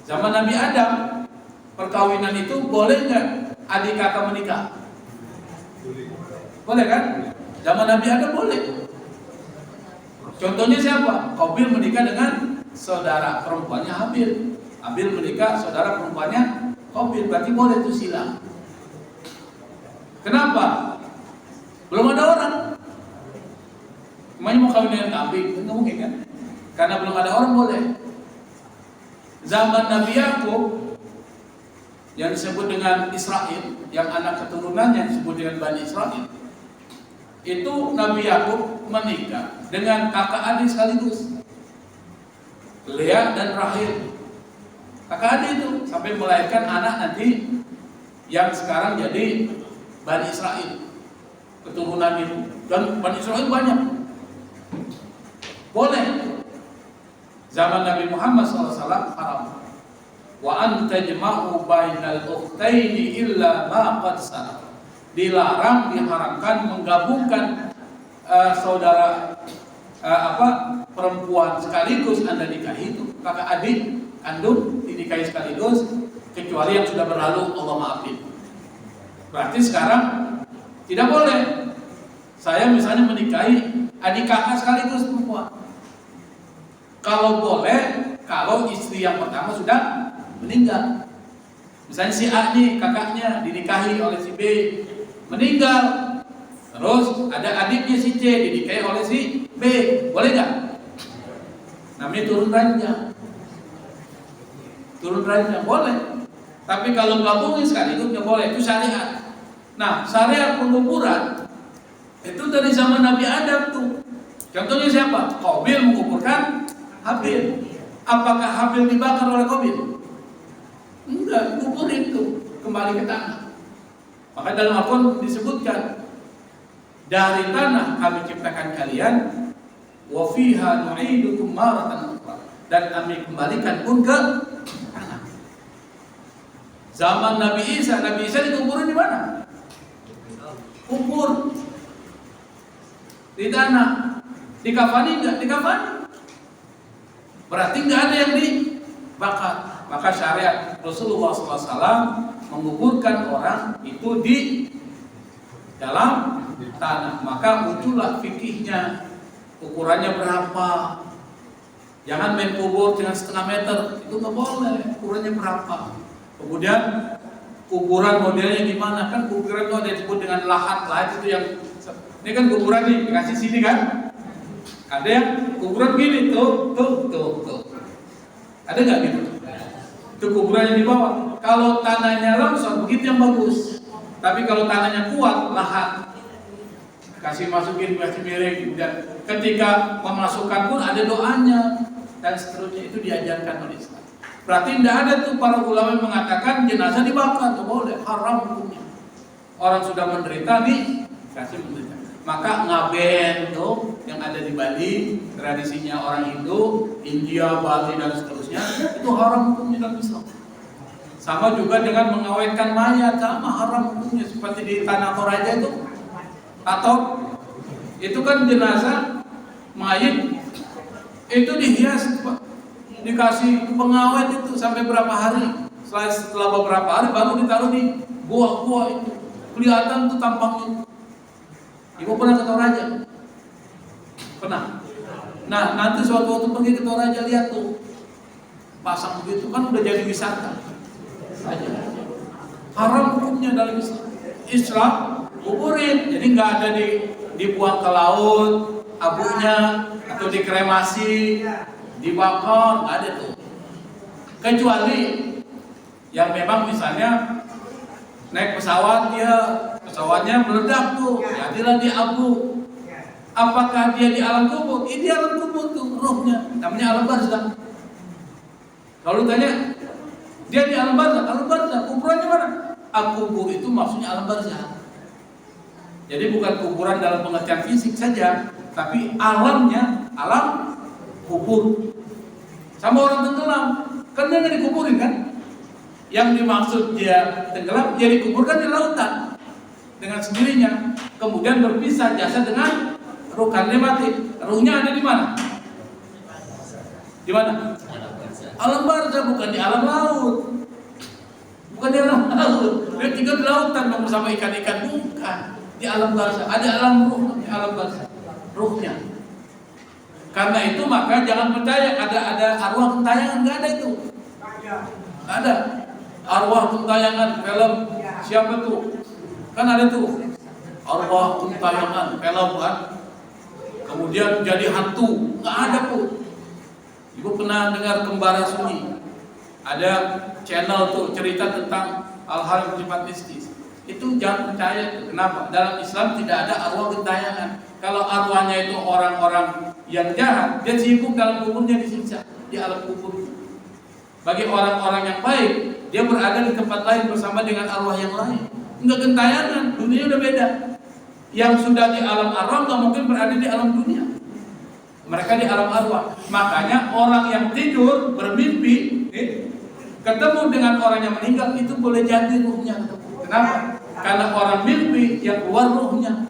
[SPEAKER 1] Zaman Nabi Adam, perkawinan itu boleh nggak adik kakak menikah? Boleh kan? Zaman Nabi Adam boleh. Contohnya siapa? Qabil menikah dengan saudara perempuannya Habil. Habil menikah saudara perempuannya Qabil. Berarti boleh itu silang. Kenapa? Belum ada orang. Emangnya mau kawin dengan kambing? Nggak mungkin kan? Karena belum ada orang boleh. Zaman Nabi Yakub yang disebut dengan Israel, yang anak keturunannya disebut dengan Bani Israel, itu Nabi Yakub menikah dengan kakak adik sekaligus, Lea dan Rahel. Kakak adik itu sampai melahirkan anak nanti yang sekarang jadi Bani Israel, keturunan itu. Dan Bani Israel banyak. Boleh. Zaman Nabi Muhammad SAW haram. Wa an tajma'u bainal ukhtaini illa ma qad salaf. Dilarang, diharamkan menggabungkan saudara perempuan sekaligus Anda nikahi itu, kakak adik kandung dinikahi sekaligus, kecuali yang sudah berlalu Allah maafin. Berarti sekarang tidak boleh. Saya misalnya menikahi adik kakak sekaligus perempuan. Kalau boleh, kalau istri yang pertama sudah meninggal. Misalnya si A nih kakaknya dinikahi oleh si B, meninggal. Terus ada adiknya si C dinikahi oleh si B, boleh nggak? Namanya turun ranjang. Turun ranjang boleh. Tapi kalau gabungin sekaligus nggak boleh, itu syariat. Nah, syariat penguburan itu dari zaman Nabi Adam tuh. Contohnya siapa? Qabil menguburkan Habil. Apakah Habil dibakar oleh Qabil? Enggak, kuburin tuh kembali ke tanah. Maka dalam Al-Quran disebutkan, dari tanah kami ciptakan kalian, wa fiha nu'idukum maratan ukhra, dan kami kembalikan pun ke tanah. Zaman Nabi Isa dikuburin di mana? Kubur di tanah. Dikafani enggak? Dikafani. Berarti enggak ada yang dibakar. Maka syariat Rasulullah SAW menguburkan orang itu di dalam tanah. Maka muncullah fikihnya, ukurannya berapa. Jangan main kubur dengan 1,5 meter, itu nggak boleh. Ukurannya berapa. Kemudian kuburan modelnya gimana? Kan kuburan itu ada disebut dengan lahat itu yang ini kan kuburan nih dikasih sini kan? Ada yang kuburan gini tuh. Ada nggak gitu? Itu kuburan yang di bawah. Kalau tanahnya longsor begitu yang bagus. Tapi kalau tanahnya kuat, lahat, kasih masukin, kasih miring. Dan ketika memasukkan pun ada doanya dan seterusnya, itu diajarkan oleh Islam. Berarti tidak ada tuh para ulama yang mengatakan jenazah dibakar, tidak boleh, haram hukumnya. Orang sudah menderita nih, kasih menderita. Maka ngaben tuh yang ada di Bali, tradisinya orang Hindu, India, Bali dan seterusnya, itu haram hukumnya dalam Islam. Sama juga dengan mengawetkan mayat, sama haram hukumnya. Seperti di Tanah Toraja itu, atau itu kan jenazah mayat itu dihias, dikasih pengawet itu sampai berapa hari. Setelah beberapa hari baru ditaruh di gua-gua itu, kelihatan tuh tampangnya. Ibu pernah ke Toraja? Pernah. Nah, nanti suatu waktu pergi ke Toraja, lihat tuh pasang begitu kan udah jadi wisata. Haram hukumnya dalam Islam, kuburin. Jadi nggak ada dibuang ke laut abunya atau dikremasi, dibakar, nggak ada tuh. Kecuali yang memang misalnya naik pesawat, pesawatnya meledak tuh, jadilah di abu. Apakah dia di alam kubur? Di alam kubur tuh rohnya, namanya alam barzakh. Kalau tanya, dia di alam barzakh, kuburannya mana? Kubur itu maksudnya alam barzakh. Jadi bukan kuburan dalam pengertian fisik saja, tapi alamnya, alam kubur. Sama orang tenggelam, kan dia nggak dikuburin kan? Yang dimaksud dia tenggelam, dia dikuburkan di lautan dengan sendirinya. Kemudian berpisah jasad dengan ruh, karena dia mati. Ruhnya ada di mana? Di mana? Alam barzah, bukan di alam laut. Bukan di alam laut. Dia tinggal di lautan bersama ikan-ikan, bukan. Di alam barzah, ada alam ruh, di alam barzah. Ruhnya. Karena itu maka jangan percaya ada arwah gentayangan, nggak ada itu. Nggak ada. Arwah gentayangan film siapa tuh? Kan ada tuh. Arwah gentayangan film kan. Kemudian jadi hantu, nggak ada tuh. Ibu pernah dengar Kembara Sunyi? Ada channel tuh cerita tentang hal-hal yang bersifat mistis. Itu jangan percaya. Kenapa? Dalam Islam tidak ada arwah gentayangan. Kalau arwahnya itu orang-orang yang jahat, dia sibuk dalam kuburnya disiksa di alam kubur. Bagi orang-orang yang baik, dia berada di tempat lain bersama dengan arwah yang lain. Enggak gentayangan, dunia udah beda. Yang sudah di alam arwah nggak mungkin berada di alam dunia. Mereka di alam arwah. Makanya orang yang tidur bermimpi ketemu dengan orang yang meninggal, itu boleh jadi ruhnya. Kenapa? Karena orang mimpi yang keluar ruhnya.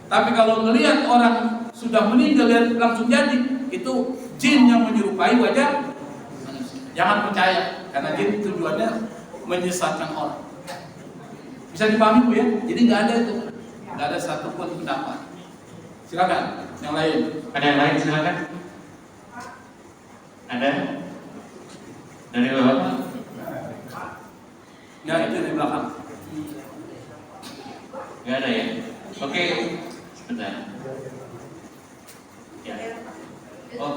[SPEAKER 1] Tapi kalau melihat orang sudah meninggal dan langsung jadi, itu jin yang menyerupai wajah manusia. Jangan percaya, karena jin tujuannya menyesatkan orang. Bisa dipahami Bu ya? Jadi nggak ada itu, nggak ada satupun pendapat. Silakan, yang lain.
[SPEAKER 3] Ada yang lain silakan. Ada? Dari Bapak?
[SPEAKER 1] Ya itu di belakang.
[SPEAKER 3] Nggak ada ya? Oke, sebentar. Ya. Oh.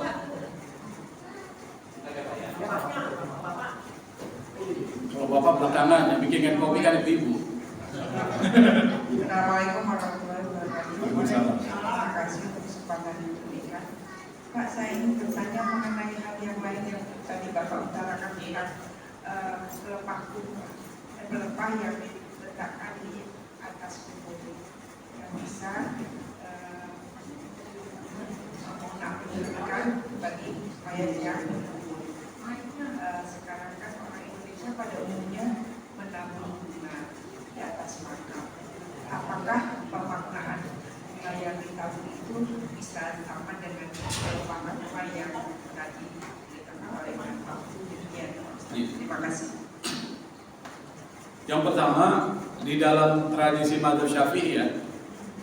[SPEAKER 1] Kalau Bapak belakangan yang bikin kopi kan ibu-ibu.
[SPEAKER 5] Assalamualaikum warahmatullahi wabarakatuh.
[SPEAKER 1] Waalaikumsalam.
[SPEAKER 5] Terima kasih untuk kesempatan yang diberikan. Pak, saya ingin bertanya mengenai hal yang lain yang tadi Bapak utarakan tentang pelepah yang diletakkan di atas kubur yang bisa menampilkan bagi mayat yang sekarang kan orang Indonesia pada umumnya menabung bunga di atas makam. Apakah pemaknaan bunga yang ditabung itu bisa sama dengan pemaknaan yang tadi dikatakan oleh Bapak? Terima kasih.
[SPEAKER 1] Yang pertama, di dalam tradisi Madzhab Syafi'i ya,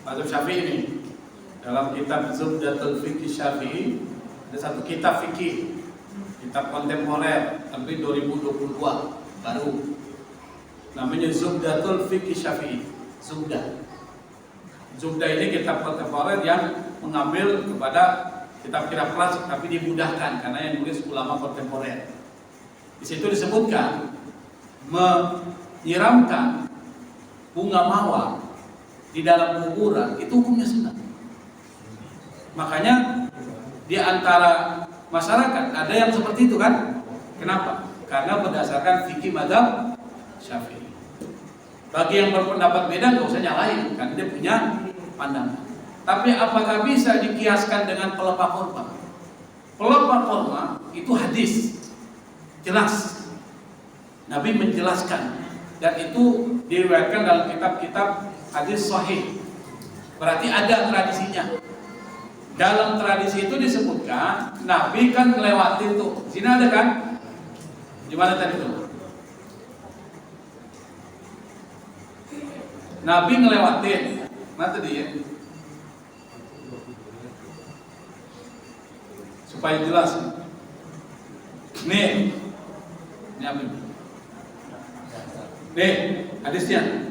[SPEAKER 1] Madzhab Syafi'i ini dalam kitab Zubdatul Fiqh Syafi'i ada satu kitab fikih, kitab kontemporer, tapi 2022 baru, namanya Zubdatul Fiqh Syafi'i. Zubda ini kitab kontemporer yang mengambil kepada kitab-kitab klasik tapi dimudahkan karena yang nulis ulama kontemporer. Di situ disebutkan menyiramkan bunga mawar di dalam kuburan itu hukumnya sunnah. Makanya di antara masyarakat ada yang seperti itu kan? Kenapa? Karena berdasarkan fikih madzhab Syafi'i. Bagi yang berpendapat beda nggak usah nyalain, kan dia punya pandangan. Tapi apakah bisa dikiaskan dengan pelepah kurma? Pelepah kurma itu hadis jelas. Nabi menjelaskan dan itu diriwayatkan dalam kitab-kitab hadis sahih. Berarti ada tradisinya. Dalam tradisi itu disebutkan Nabi kan melewati tuh. Sini ada kan? Gimana tadi tuh? Nabi ngelewatin. Mana tadi ya? Supaya jelas. Nih. Ini apa ini? Nih, hadisnya.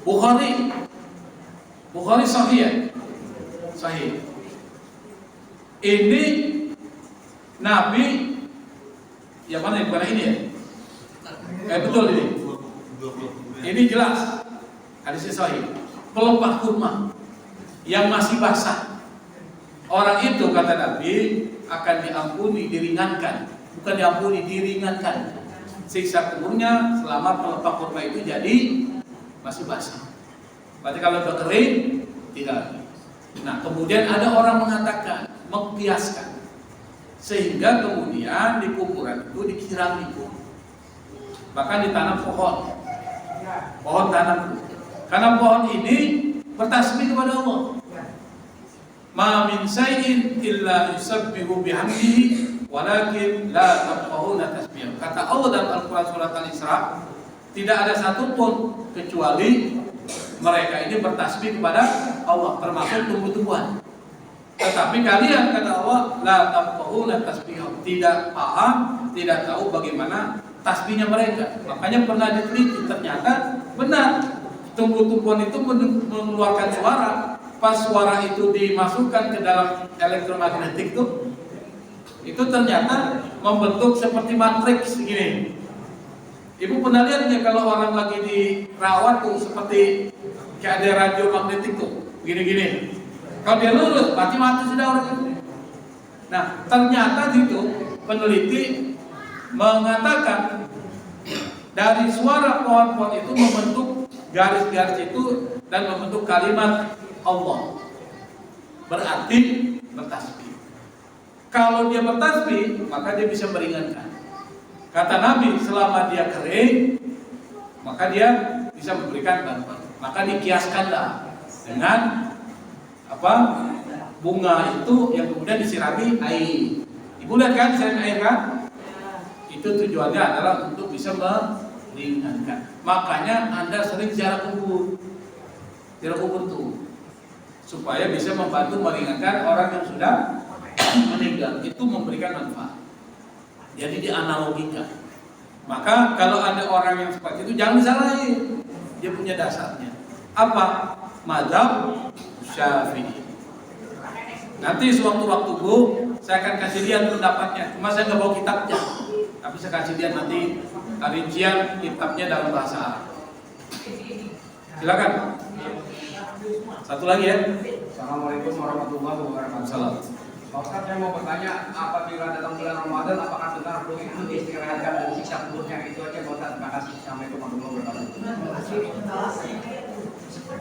[SPEAKER 1] Bukhari sahih ya? Sahih. Ini Nabi yang mana yang pada ini ya? Betul ini. Ini jelas. Hadisnya sahih. Pelepah kurma yang masih basah. Orang itu kata Nabi akan diampuni, diringankan. Bukan diampuni, diringankan. Siksa kuburnya selama pelepah kurma itu jadi masih basah. Berarti kalau udah kering tidak. Nah kemudian ada orang mengatakan, mengkiaskan Sehingga kemudian di kuburan itu dikirami, bahkan ditanam pohon tanam. Karena pohon ini bertasbih kepada Allah. Ma min syai'in illa yusabbihu bihamdihi walakin la tafqahuna tasbihah. Kata Allah dalam Al-Qur'an surat Al-Isra, tidak ada satupun kecuali mereka ini bertasbih kepada Allah, termasuk tumbuh-tumbuhan. Tetapi kalian, kata Allah, la tafqahuna tasbihah, tidak paham, tidak tahu bagaimana tasbihnya mereka. Makanya pernah diteliti, ternyata benar tumbuh-tumbuhan itu mengeluarkan suara. Pas suara itu dimasukkan ke dalam elektromagnetik itu ternyata membentuk seperti matriks begini. Ibu pernah lihat ya kalau orang lagi dirawat tuh seperti kayak ada radio magnetik tuh, gini-gini. Kalau dia lurus, mati sudah orang itu. Nah, ternyata itu peneliti mengatakan dari suara pohon-pohon itu membentuk garis-garis itu dan membentuk kalimat Allah. Berarti bertasbih. Kalau dia bertasbih, maka dia bisa meringankan. Kata Nabi, selama dia kering, maka dia bisa memberikan bantuan. Maka dikiaskanlah dengan bunga itu yang kemudian disirami air. Ibu lihat kan, disirami air kan? Itu tujuannya adalah untuk bisa meringankan. Makanya Anda sering ziarah kubur tuh, supaya bisa membantu meringankan orang yang sudah meninggal. Itu memberikan manfaat. Jadi dianalogikan. Maka kalau ada orang yang seperti itu jangan disalahin. Dia punya dasarnya. Apa? Mazhab Syafi'i. Nanti sewaktu-waktu Bu, saya akan kasih lihat pendapatnya. Cuma saya nggak bawa kitabnya, tapi saya kasih lihat nanti rincian kitabnya dalam bahasa Arab. Silakan. Satu lagi ya.
[SPEAKER 6] Assalamualaikum warahmatullahi wabarakatuh. Pak Ustaz, saya mau bertanya, apabila dalam bulan Ramadan apakah benar ruh itu diistirahatkan dan siksa kuburnya? Itu aja Pak Ustaz. Terima kasih. Assalamualaikum warahmatullahi wabarakatuh.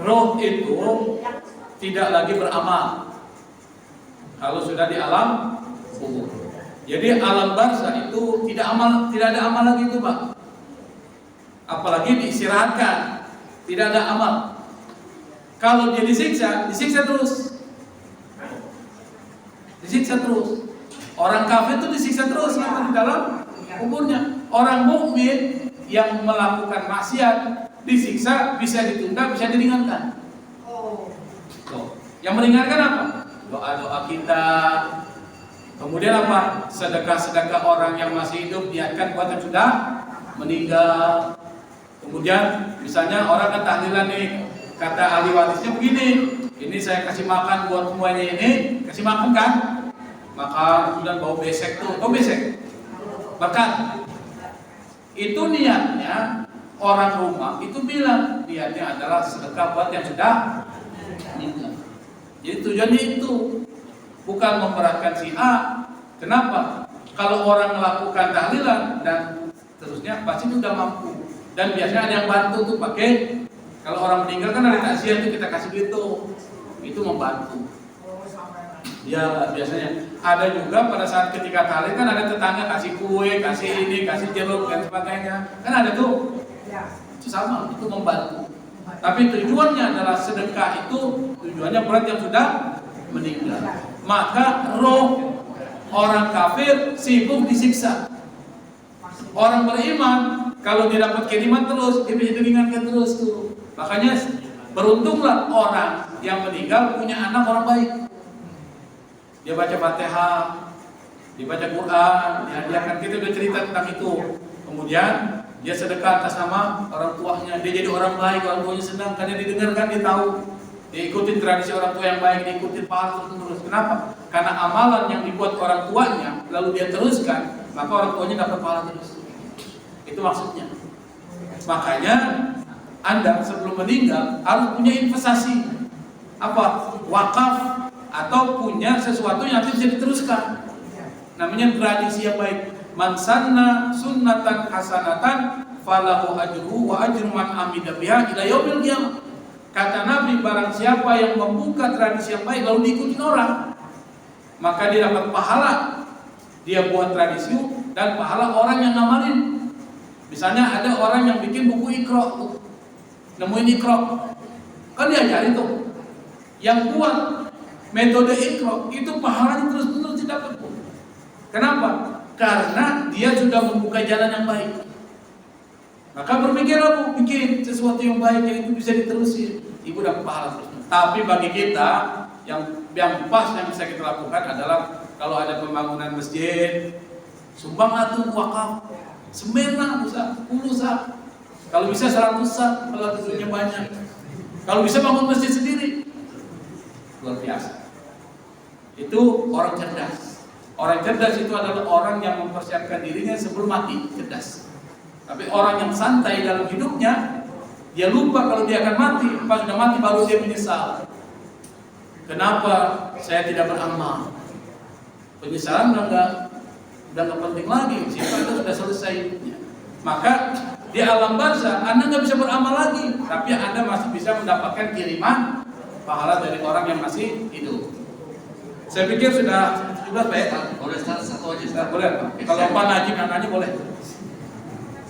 [SPEAKER 1] Roh itu tidak lagi beramal kalau sudah di alam kubur. Jadi alam barzah itu tidak ada amal lagi itu, Pak. Apalagi diistirahatkan, tidak ada amal. Kalau dia disiksa terus. Disiksa terus. Orang kafir itu disiksa terus di dalam kuburnya. Orang mukmin yang melakukan maksiat disiksa bisa ditunda, bisa diringankan. Yang meringankan apa? Doa-doa kita. Kemudian apa? Sedekah-sedekah orang yang masih hidup niatkan buat yang sudah meninggal. Kemudian misalnya orang kan tahlilan nih, kata ahli warisnya begini, ini saya kasih makan buat semuanya ini, kasih makan kan? Maka kemudian bau besek tuh, bau besek, bahkan itu niatnya orang rumah itu bilang niatnya adalah sedekah buat yang sudah meninggal. Jadi tujuannya itu bukan memberatkan si A. Kenapa? Kalau orang melakukan tahlilan dan terusnya pasti itu sudah mampu. Dan biasanya ada yang bantu tuh pakai. Kalau orang meninggal kan ada takziah tuh kita kasih duit tuh, itu membantu. Ya biasanya ada juga pada saat ketika tahlil kan ada tetangga kasih kue, kasih ini, kasih jeruk dan sebagainya. Kan ada tuh. Itu sama, itu membantu. Tapi tujuannya adalah sedekah itu tujuannya berat yang sudah meninggal. Maka roh orang kafir sibuk disiksa. Orang beriman kalau dia dapat kiriman terus, dia bisa diringankan terus tuh. Makanya beruntunglah orang yang meninggal punya anak orang baik. Dia baca Fatihah, dia baca Quran, dihadiahkan. Kita udah cerita tentang itu. Kemudian dia sedekah atas nama orang tuanya. Dia jadi orang baik, orang tuanya senang karena didengarkan, dia tahu. Dia ikutin tradisi orang tua yang baik, dia ikutin pahala terus. Kenapa? Karena amalan yang dibuat orang tuanya lalu dia teruskan, maka orang tuanya dapat pahala terus. Itu maksudnya. Makanya Anda sebelum meninggal harus punya investasi. Apa? Wakaf atau punya sesuatu yang bisa diteruskan. Namanya tradisi yang baik. Man sanna sunnatan hasanatan falahu ajruhu wa ajru man amila biha ila yaumil qiyamah. Kata Nabi, barang siapa yang membuka tradisi yang baik lalu diikutin orang, maka dia dapat pahala dia buat tradisi dan pahala orang yang ngamalin. Misalnya ada orang yang bikin buku Iqra tuh, nemuin Iqra, kan diajarin tuh. Yang buat metode Iqra itu pahalanya terus-menerus didapat. Kenapa? Karena dia sudah membuka jalan yang baik. Maka berpikirlah bikin sesuatu yang baik yang itu bisa diterusin, ibu dapat pahala terus. Tapi bagi kita yang pas yang bisa kita lakukan adalah kalau ada pembangunan masjid, sumbang atau wakaf, semena bisa 10 sah, kalau bisa 100 sah, kalau duitnya banyak. Kalau bisa bangun masjid sendiri, luar biasa. Itu orang cerdas. Orang cerdas itu adalah orang yang mempersiapkan dirinya sebelum mati, cerdas. Tapi orang yang santai dalam hidupnya, dia lupa kalau dia akan mati. Pas sudah mati baru dia menyesal. Kenapa saya tidak beramal? Penyesalan udah nggak penting lagi. Siapa itu sudah selesai hidupnya. Maka di alam barzah Anda nggak bisa beramal lagi, tapi Anda masih bisa mendapatkan kiriman pahala dari orang yang masih hidup. Saya pikir sudah 17 Pak ya?
[SPEAKER 3] Boleh satu aja Ustaz.
[SPEAKER 1] Boleh Pak. Kalau Pak Najib yang nanya boleh.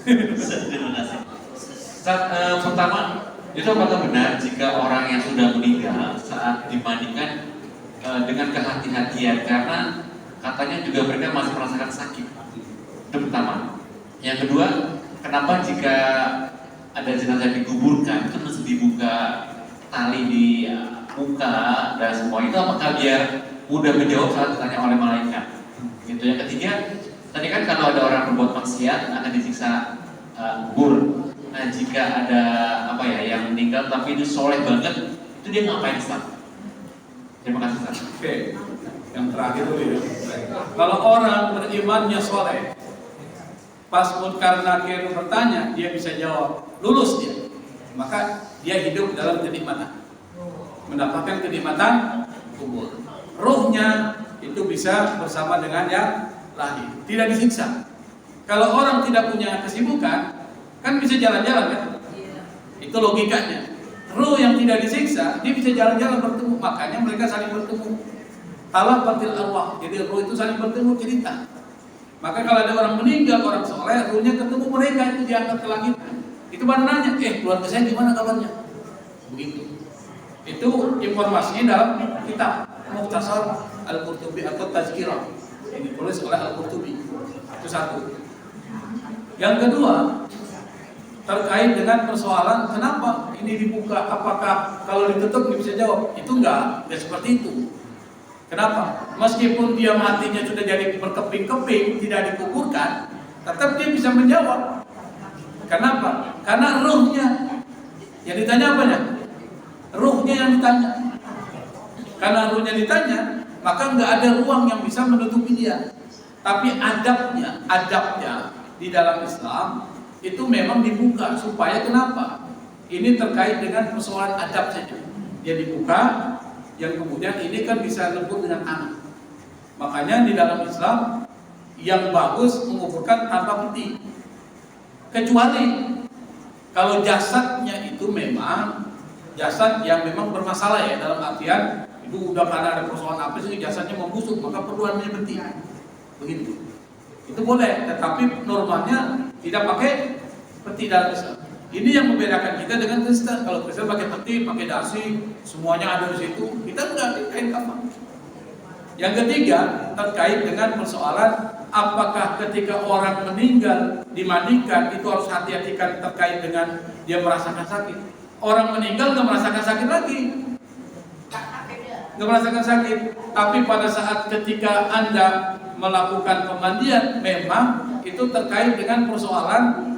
[SPEAKER 3] Terima kasih. Ustaz, pertama, itu apakah benar jika orang yang sudah meninggal saat dimandikan dengan kehati-hatian karena katanya juga mereka masih merasakan sakit? Itu pertama. Yang kedua, kenapa jika ada jenazah dikuburkan itu mesti dibuka tali di muka dan semua itu, apakah biar mudah menjawab saat ditanya oleh malaikat? Gitu. Yang ketiga, tadi kan kalau ada orang berbuat maksiat akan disiksa kubur. Nah, jika ada yang meninggal tapi itu soleh banget, itu dia ngapain Ustaz? Terima kasih Ustaz.
[SPEAKER 1] Oke, yang terakhir dulu ya. Kalau orang berimannya soleh, pas Munkar Nakir bertanya, dia bisa jawab, lulus dia. Maka dia hidup dalam kenikmatan, mendapatkan kenikmatan kubur. Ruhnya itu bisa bersama dengan yang lahir, tidak disiksa. Kalau orang tidak punya kesibukan, kan bisa jalan-jalan kan? Itu logikanya. Ruh yang tidak disiksa, dia bisa jalan-jalan bertemu. Makanya mereka saling bertemu. Talafatil arwah. Jadi ruh itu saling bertemu cerita. Maka kalau ada orang meninggal, orang soleh, ruhnya ketemu mereka itu diangkat ke langit. Itu baru nanya, keluarga saya gimana kabarnya? Begitu. Itu informasinya dalam kitab Mukhtasar Al-Qurtubi atau Tazkirah yang ditulis oleh Al-Qurtubi. Itu satu. Yang kedua, terkait dengan persoalan kenapa ini dibuka, apakah kalau ditutup dia bisa jawab? Itu enggak seperti itu. Kenapa? Meskipun dia matinya sudah jadi berkeping-keping, tidak dikuburkan, tetap dia bisa menjawab. Kenapa? Karena ruhnya yang ditanya apanya? Ruhnya yang ditanya. Karena ruhnya ditanya, maka enggak ada ruang yang bisa menutupi dia. Tapi adabnya di dalam Islam itu memang dibuka supaya kenapa? Ini terkait dengan persoalan adab saja. Dia dibuka, yang kemudian ini kan bisa lembut dengan anak. Makanya di dalam Islam yang bagus menguburkan tanpa peti. Kecuali kalau jasadnya itu memang jasad yang memang bermasalah ya, dalam artian itu udah karena ada persoalan apa sih jasadnya membusuk, maka perlu namanya peti. Begitu. Itu boleh, tetapi normalnya tidak pakai peti dalam Islam. Ini yang membedakan kita dengan Kristen. Kalau Kristen pakai peti, pakai dasi, semuanya ada di situ. Kita enggak, kain kafan. Yang ketiga, terkait dengan persoalan apakah ketika orang meninggal dimandikan itu harus hati-hatikan terkait dengan dia merasakan sakit. Orang meninggal nggak merasakan sakit lagi, nggak merasakan sakit. Tapi pada saat ketika Anda melakukan pemandian, memang itu terkait dengan persoalan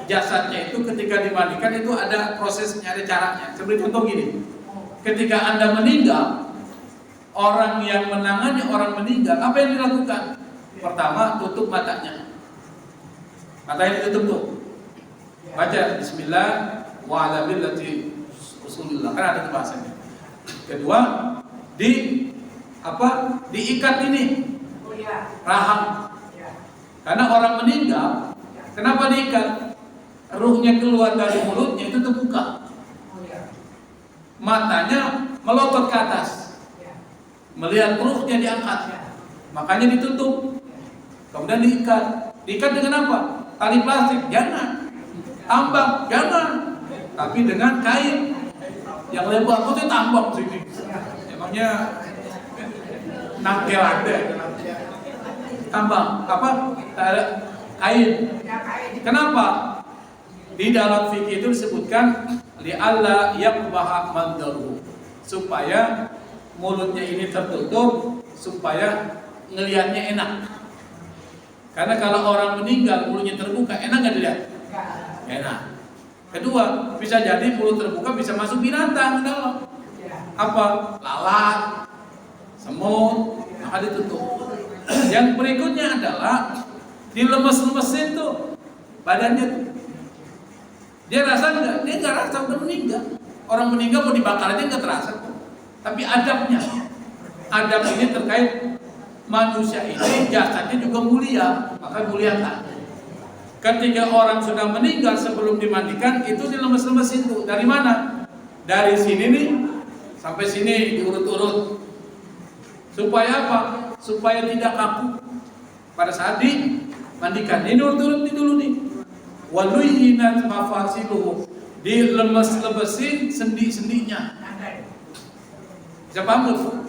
[SPEAKER 1] jasadnya itu ketika dimandikan itu ada prosesnya, ada caranya. Seperti contoh gini, ketika Anda meninggal, orang yang menangani orang meninggal, apa yang dilakukan? Pertama, tutup matanya. Matanya ditutup tuh. Baca Bismillah wa ala millati Rasulullah. Kan ada bahasanya. Kedua, diikat ini rahang. Karena orang meninggal, kenapa diikat? Ruhnya keluar dari mulutnya itu terbuka. Matanya melotot ke atas. Melihat ruhnya diangkat. makanya ditutup, kemudian diikat. Diikat dengan apa? Tali plastik, jangan. Tambang, jangan. Tapi dengan kain yang lebar, kok tambang sini. Emangnya nangkel ada. Tambang, apa? Kain. Kenapa? Di dalam fikih itu disebutkan li'alla yaqbaha mandaruhu, supaya mulutnya ini tertutup, supaya ngelihatnya enak. Karena kalau orang meninggal mulutnya terbuka, enak nggak dilihat? Enak. Kedua, bisa jadi mulut terbuka bisa masuk binatang ke dalam. Apa? Lalat, semut, maka ditutup. Yang berikutnya adalah dilemes-lemesin tuh badannya tuh. Dia rasa enggak? Dia nggak rasa, udah meninggal. Orang meninggal mau dibakar aja nggak terasa. Tapi adabnya, adab ini terkait manusia ini jasadnya juga mulia, maka muliakan. Ketika orang sudah meninggal sebelum dimandikan, itu dilemes-lemesin tuh. Dari mana? Dari sini nih sampai sini diurut-urut. Supaya apa? Supaya tidak kaku pada saat dimandikan. Ini urut-urut dulu nih. Waluyinat mafasiluhu, dilemes-lemesin sendi-sendinya. Siapa paham?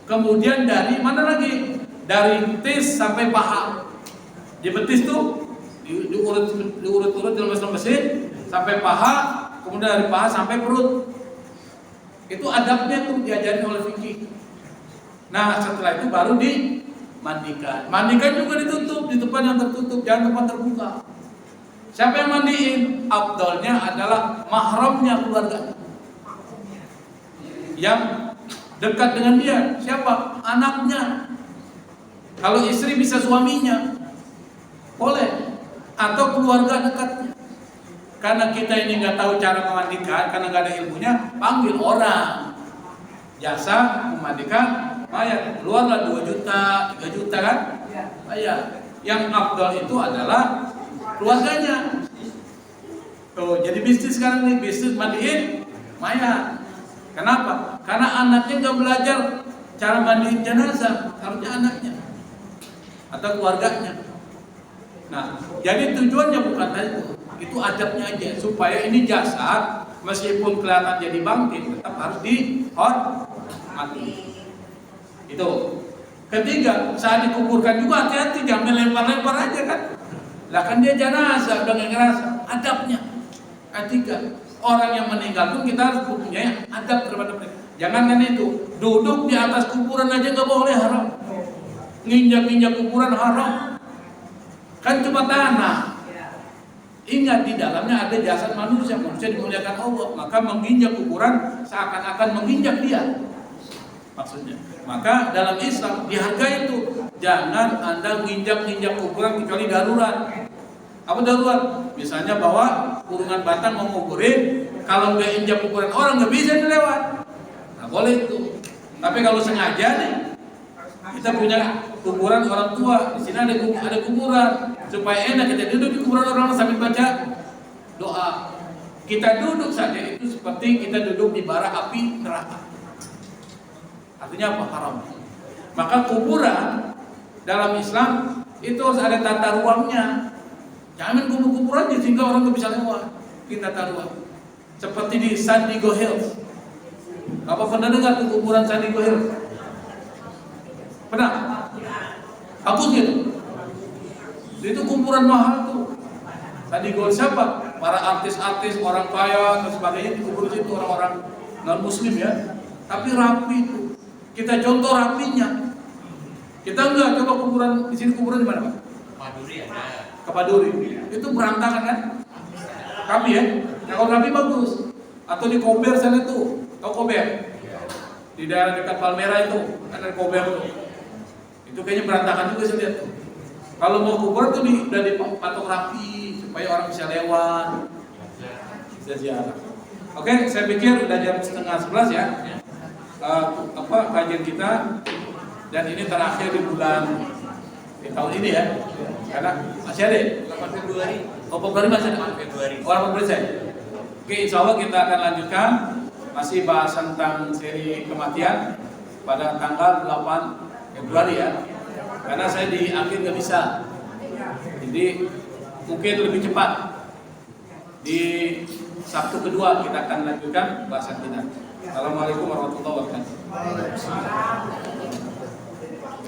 [SPEAKER 1] Kemudian dari mana lagi? Dari betis sampai paha. Di betis tuh diurut-urut dilemes-lemesin sampai paha, kemudian dari paha sampai perut. Itu adabnya tuh diajarin oleh fikih. Nah, setelah itu baru dimandikan. Mandikan juga ditutup di tempat yang tertutup, jangan tempat terbuka. Siapa yang mandiin? Afdalnya adalah mahramnya keluarga. Yang dekat dengan dia, siapa? Anaknya. Kalau istri bisa suaminya, boleh. Atau keluarga dekatnya. Karena kita ini nggak tahu cara memandikan, karena nggak ada ilmunya, panggil orang jasa memandikan mayat. Keluarlah 2 juta, 3 juta kan? Bayar. Yang afdal itu adalah keluarganya. Tuh, jadi bisnis sekarang nih, bisnis mandiin mayat. Kenapa? Karena anaknya nggak belajar cara mandiin jenazah, harusnya anaknya atau keluarganya. Nah, jadi tujuannya bukan itu adabnya aja, supaya ini jasad meskipun kelihatan jadi bangkit, tetap harus dihormati. Itu. Ketiga, saat dikuburkan juga hati-hati, jangan lempar-lempar aja kan. Lah kan dia jenazah, udah nggak ngerasa. Adabnya. Ketiga, orang yang meninggal pun kita harus punya adab terhadap mereka. Jangan kan itu, duduk di atas kuburan aja nggak boleh, haram. Nginjak-nginjak kuburan haram. Kan cuma tanah. Ingat, di dalamnya ada jasad manusia, manusia dimuliakan Allah. Maka menginjak kuburan seakan-akan menginjak dia. Maksudnya. Maka dalam Islam dihargai itu. Jangan Anda menginjak-injak kuburan kecuali darurat. Apa darurat? Misalnya bawa kurungan batang mau nguburin, kalau nggak injak kuburan orang nggak bisa dilewat. Nah boleh itu. Tapi kalau sengaja nih, kita punya kuburan orang tua, di sini ada kuburan, supaya enak kita duduk di kuburan orang sambil baca doa. Kita duduk saja itu seperti kita duduk di bara api neraka. Artinya apa? Haram. Maka kuburan dalam Islam itu harus ada tata ruangnya. Jangan kubur-kuburan aja sehingga orang nggak bisa lewat. Kita tata ruang. Seperti di San Diego Hills. Apa pernah dengar tuh kuburan San Diego Hills? Pernah? Bagus gitu. Itu kuburan mahal tuh. San Diego siapa? Para artis-artis, orang kaya dan sebagainya dikubur di situ, orang-orang non muslim ya. Tapi rapi itu. Kita contoh rapinya. Kita enggak coba kuburan di sini, kuburan di mana, Pak?
[SPEAKER 2] Maduri ada.
[SPEAKER 1] Kepaduri. Itu berantakan kan? Rapi ya. Nah, kalau rapi bagus. Atau di Kober sana tuh. Tahu Kober? Di daerah dekat Palmera itu, kan ada Kober tuh. Itu kayaknya berantakan juga saya lihat tuh. Kalau mau kuburan tuh udah dipatok rapi supaya orang bisa lewat. Bisa ziarah. Oke, saya pikir udah jam 10:30 ya. Kajian kita, dan ini terakhir di bulan di tahun ini ya, karena masih ada
[SPEAKER 2] 8 Februari.
[SPEAKER 1] Oh, Februari masih ada.
[SPEAKER 2] 8 Februari.
[SPEAKER 1] Orang persen. Oke, insya Allah kita akan lanjutkan masih bahas tentang seri kematian pada tanggal 8 Februari ya. Karena saya di akhir nggak bisa. Jadi mungkin lebih cepat. Di Sabtu kedua kita akan lanjutkan bahasan kita. Assalamualaikum warahmatullahi wabarakatuh.